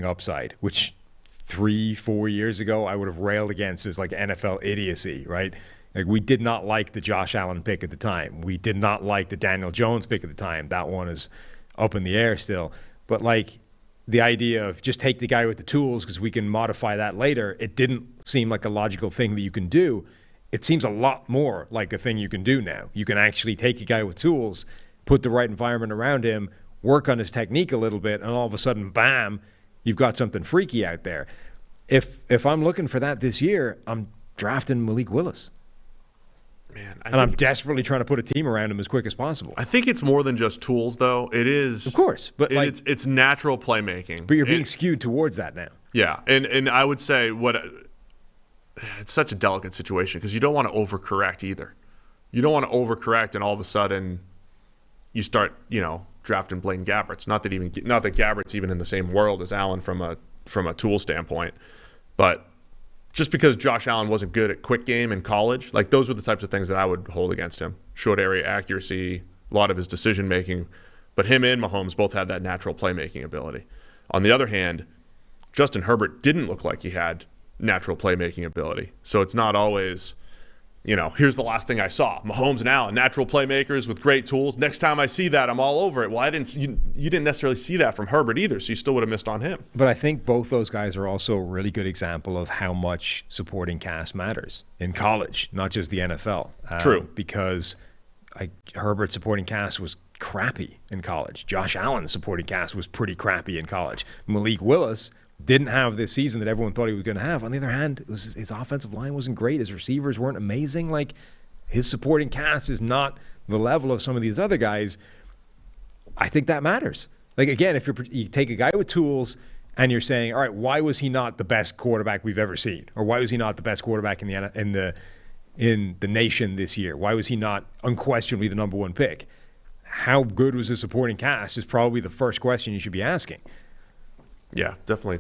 Speaker 4: upside, which 3-4 years ago I would have railed against as like NFL idiocy, right? Like we did not like the Josh Allen pick at the time. We did not like the Daniel Jones pick at the time. That one is up in the air still. But like the idea of just take the guy with the tools because we can modify that later, it didn't seem like a logical thing that you can do. It seems a lot more like a thing you can do now. You can actually take a guy with tools, put the right environment around him, work on his technique a little bit, and all of a sudden, bam, you've got something freaky out there. If I'm looking for that this year, I'm drafting Malik Willis.
Speaker 5: Man,
Speaker 4: I'm desperately trying to put a team around him as quick as possible.
Speaker 5: I think it's more than just tools, though. It is,
Speaker 4: of course, but
Speaker 5: it's natural playmaking.
Speaker 4: But you're being skewed towards that now.
Speaker 5: Yeah, and I would say it's such a delicate situation because you don't want to overcorrect either. You don't want to overcorrect and all of a sudden you start, drafting Blaine Gabberts. Not that Gabbert's even in the same world as Allen from a tool standpoint, but just because Josh Allen wasn't good at quick game in college, like those were the types of things that I would hold against him. Short area accuracy, a lot of his decision making, but him and Mahomes both had that natural playmaking ability. On the other hand, Justin Herbert didn't look like he had natural playmaking ability. So it's not always, here's the last thing I saw. Mahomes and Allen, natural playmakers with great tools. Next time I see that, I'm all over it. Well, you didn't necessarily see that from Herbert either, so you still would have missed on him.
Speaker 4: But I think both those guys are also a really good example of how much supporting cast matters in college, not just the NFL.
Speaker 5: True.
Speaker 4: Because Herbert's supporting cast was crappy in college. Josh Allen's supporting cast was pretty crappy in college. Malik Willis didn't have this season that everyone thought he was going to have. On the other hand, his offensive line wasn't great. His receivers weren't amazing. His supporting cast is not the level of some of these other guys. I think that matters. Again, if you take a guy with tools and you're saying, all right, why was he not the best quarterback we've ever seen? Or why was he not the best quarterback in the nation this year? Why was he not unquestionably the number one pick? How good was his supporting cast is probably the first question you should be asking.
Speaker 5: Yeah, definitely.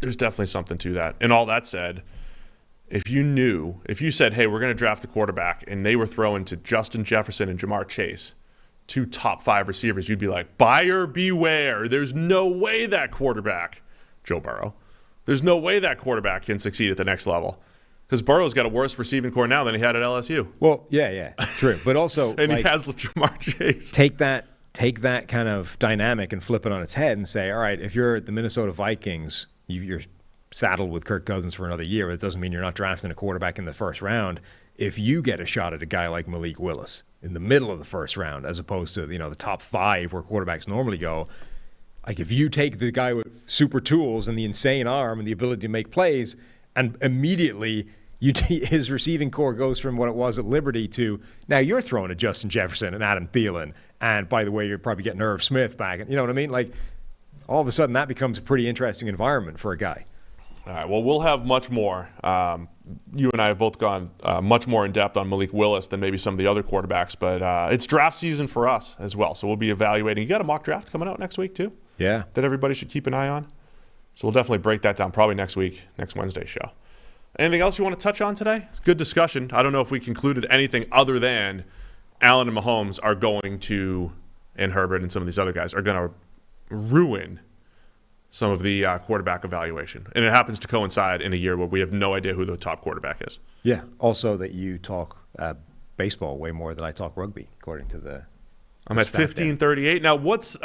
Speaker 5: There's definitely something to that. And all that said, if you said, hey, we're going to draft a quarterback, and they were throwing to Justin Jefferson and Jamar Chase, 2 top 5 receivers, you'd be like, buyer beware. There's no way that quarterback, Joe Burrow, there's no way that quarterback can succeed at the next level. Because Burrow's got a worse receiving core now than he had at LSU.
Speaker 4: Well, yeah, true. But also,
Speaker 5: and he has Jamar Chase.
Speaker 4: Take that kind of dynamic and flip it on its head and say, all right, if you're the Minnesota Vikings, you're saddled with Kirk Cousins for another year. It doesn't mean you're not drafting a quarterback in the first round. If you get a shot at a guy like Malik Willis in the middle of the first round, as opposed to the top 5 where quarterbacks normally go, if you take the guy with super tools and the insane arm and the ability to make plays, and immediately his receiving core goes from what it was at Liberty to now you're throwing to Justin Jefferson and Adam Thielen. And by the way, you're probably getting Irv Smith back. You know what I mean? All of a sudden, that becomes a pretty interesting environment for a guy.
Speaker 5: All right. Well, we'll have much more. You and I have both gone much more in depth on Malik Willis than maybe some of the other quarterbacks. But it's draft season for us as well. So we'll be evaluating. You got a mock draft coming out next week, too?
Speaker 4: Yeah.
Speaker 5: That everybody should keep an eye on. So we'll definitely break that down probably next week, next Wednesday's show. Anything else you want to touch on today? It's a good discussion. I don't know if we concluded anything other than Allen and Mahomes are going to, and Herbert and some of these other guys, are going to ruin some of the quarterback evaluation. And it happens to coincide in a year where we have no idea who the top quarterback is.
Speaker 4: Yeah. Also that you talk baseball way more than I talk rugby, according to the
Speaker 5: I'm at 15:38. Now, what's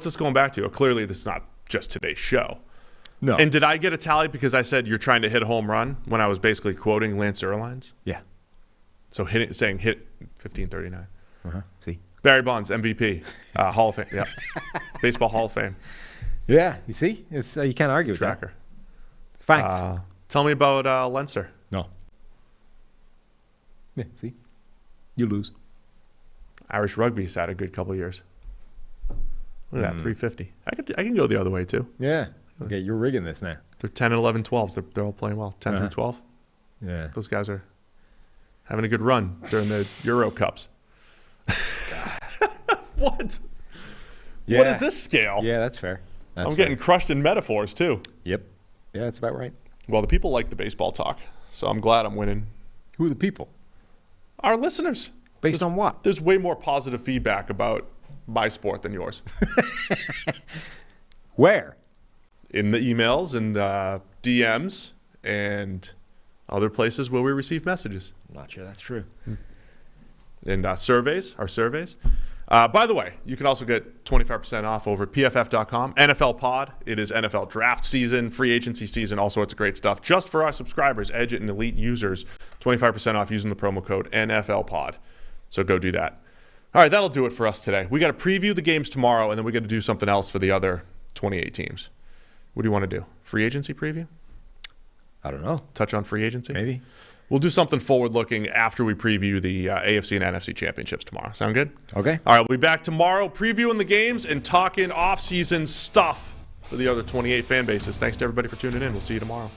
Speaker 5: this going back to? Clearly, this is not just today's show.
Speaker 4: No.
Speaker 5: And did I get a tally because I said you're trying to hit a home run when I was basically quoting Lance Erlines?
Speaker 4: Yeah.
Speaker 5: So saying hit 15:39.
Speaker 4: See?
Speaker 5: Barry Bonds, MVP, Hall of Fame. Yeah. Baseball Hall of Fame.
Speaker 4: Yeah. You see? It's you can't argue with
Speaker 5: Tracker.
Speaker 4: That. Facts.
Speaker 5: Tell me about Leinster.
Speaker 4: No. Yeah. See? You lose.
Speaker 5: Irish rugby's had a good couple of years. Look at that, 350. I can go the other way too.
Speaker 4: Yeah. Okay, you're rigging this now.
Speaker 5: They're 10 and 11, 12s. They're all playing well. 10 through 12.
Speaker 4: Yeah.
Speaker 5: Those guys are having a good run during the Euro Cups. What?
Speaker 4: Yeah.
Speaker 5: What is this scale?
Speaker 4: Yeah, that's fair.
Speaker 5: I'm getting crushed in metaphors too.
Speaker 4: Yep. Yeah, that's about right.
Speaker 5: Well, the people like the baseball talk, so I'm glad I'm winning.
Speaker 4: Who are the people?
Speaker 5: Our listeners.
Speaker 4: Based on what?
Speaker 5: There's way more positive feedback about my sport than yours.
Speaker 4: Where?
Speaker 5: In the emails and DMs and other places where we receive messages.
Speaker 4: I'm not sure that's true.
Speaker 5: And our surveys. By the way, you can also get 25% off over at PFF.com. NFL Pod. It is NFL draft season, free agency season, all sorts of great stuff. Just for our subscribers, Edge and Elite users, 25% off using the promo code NFL Pod. So go do that. All right, that'll do it for us today. We got to preview the games tomorrow, and then we got to do something else for the other 28 teams. What do you want to do? Free agency preview?
Speaker 4: I don't know.
Speaker 5: Touch on free agency?
Speaker 4: Maybe.
Speaker 5: We'll do something forward-looking after we preview the AFC and NFC championships tomorrow. Sound good?
Speaker 4: Okay.
Speaker 5: All right, we'll be back tomorrow previewing the games and talking off-season stuff for the other 28 fan bases. Thanks to everybody for tuning in. We'll see you tomorrow.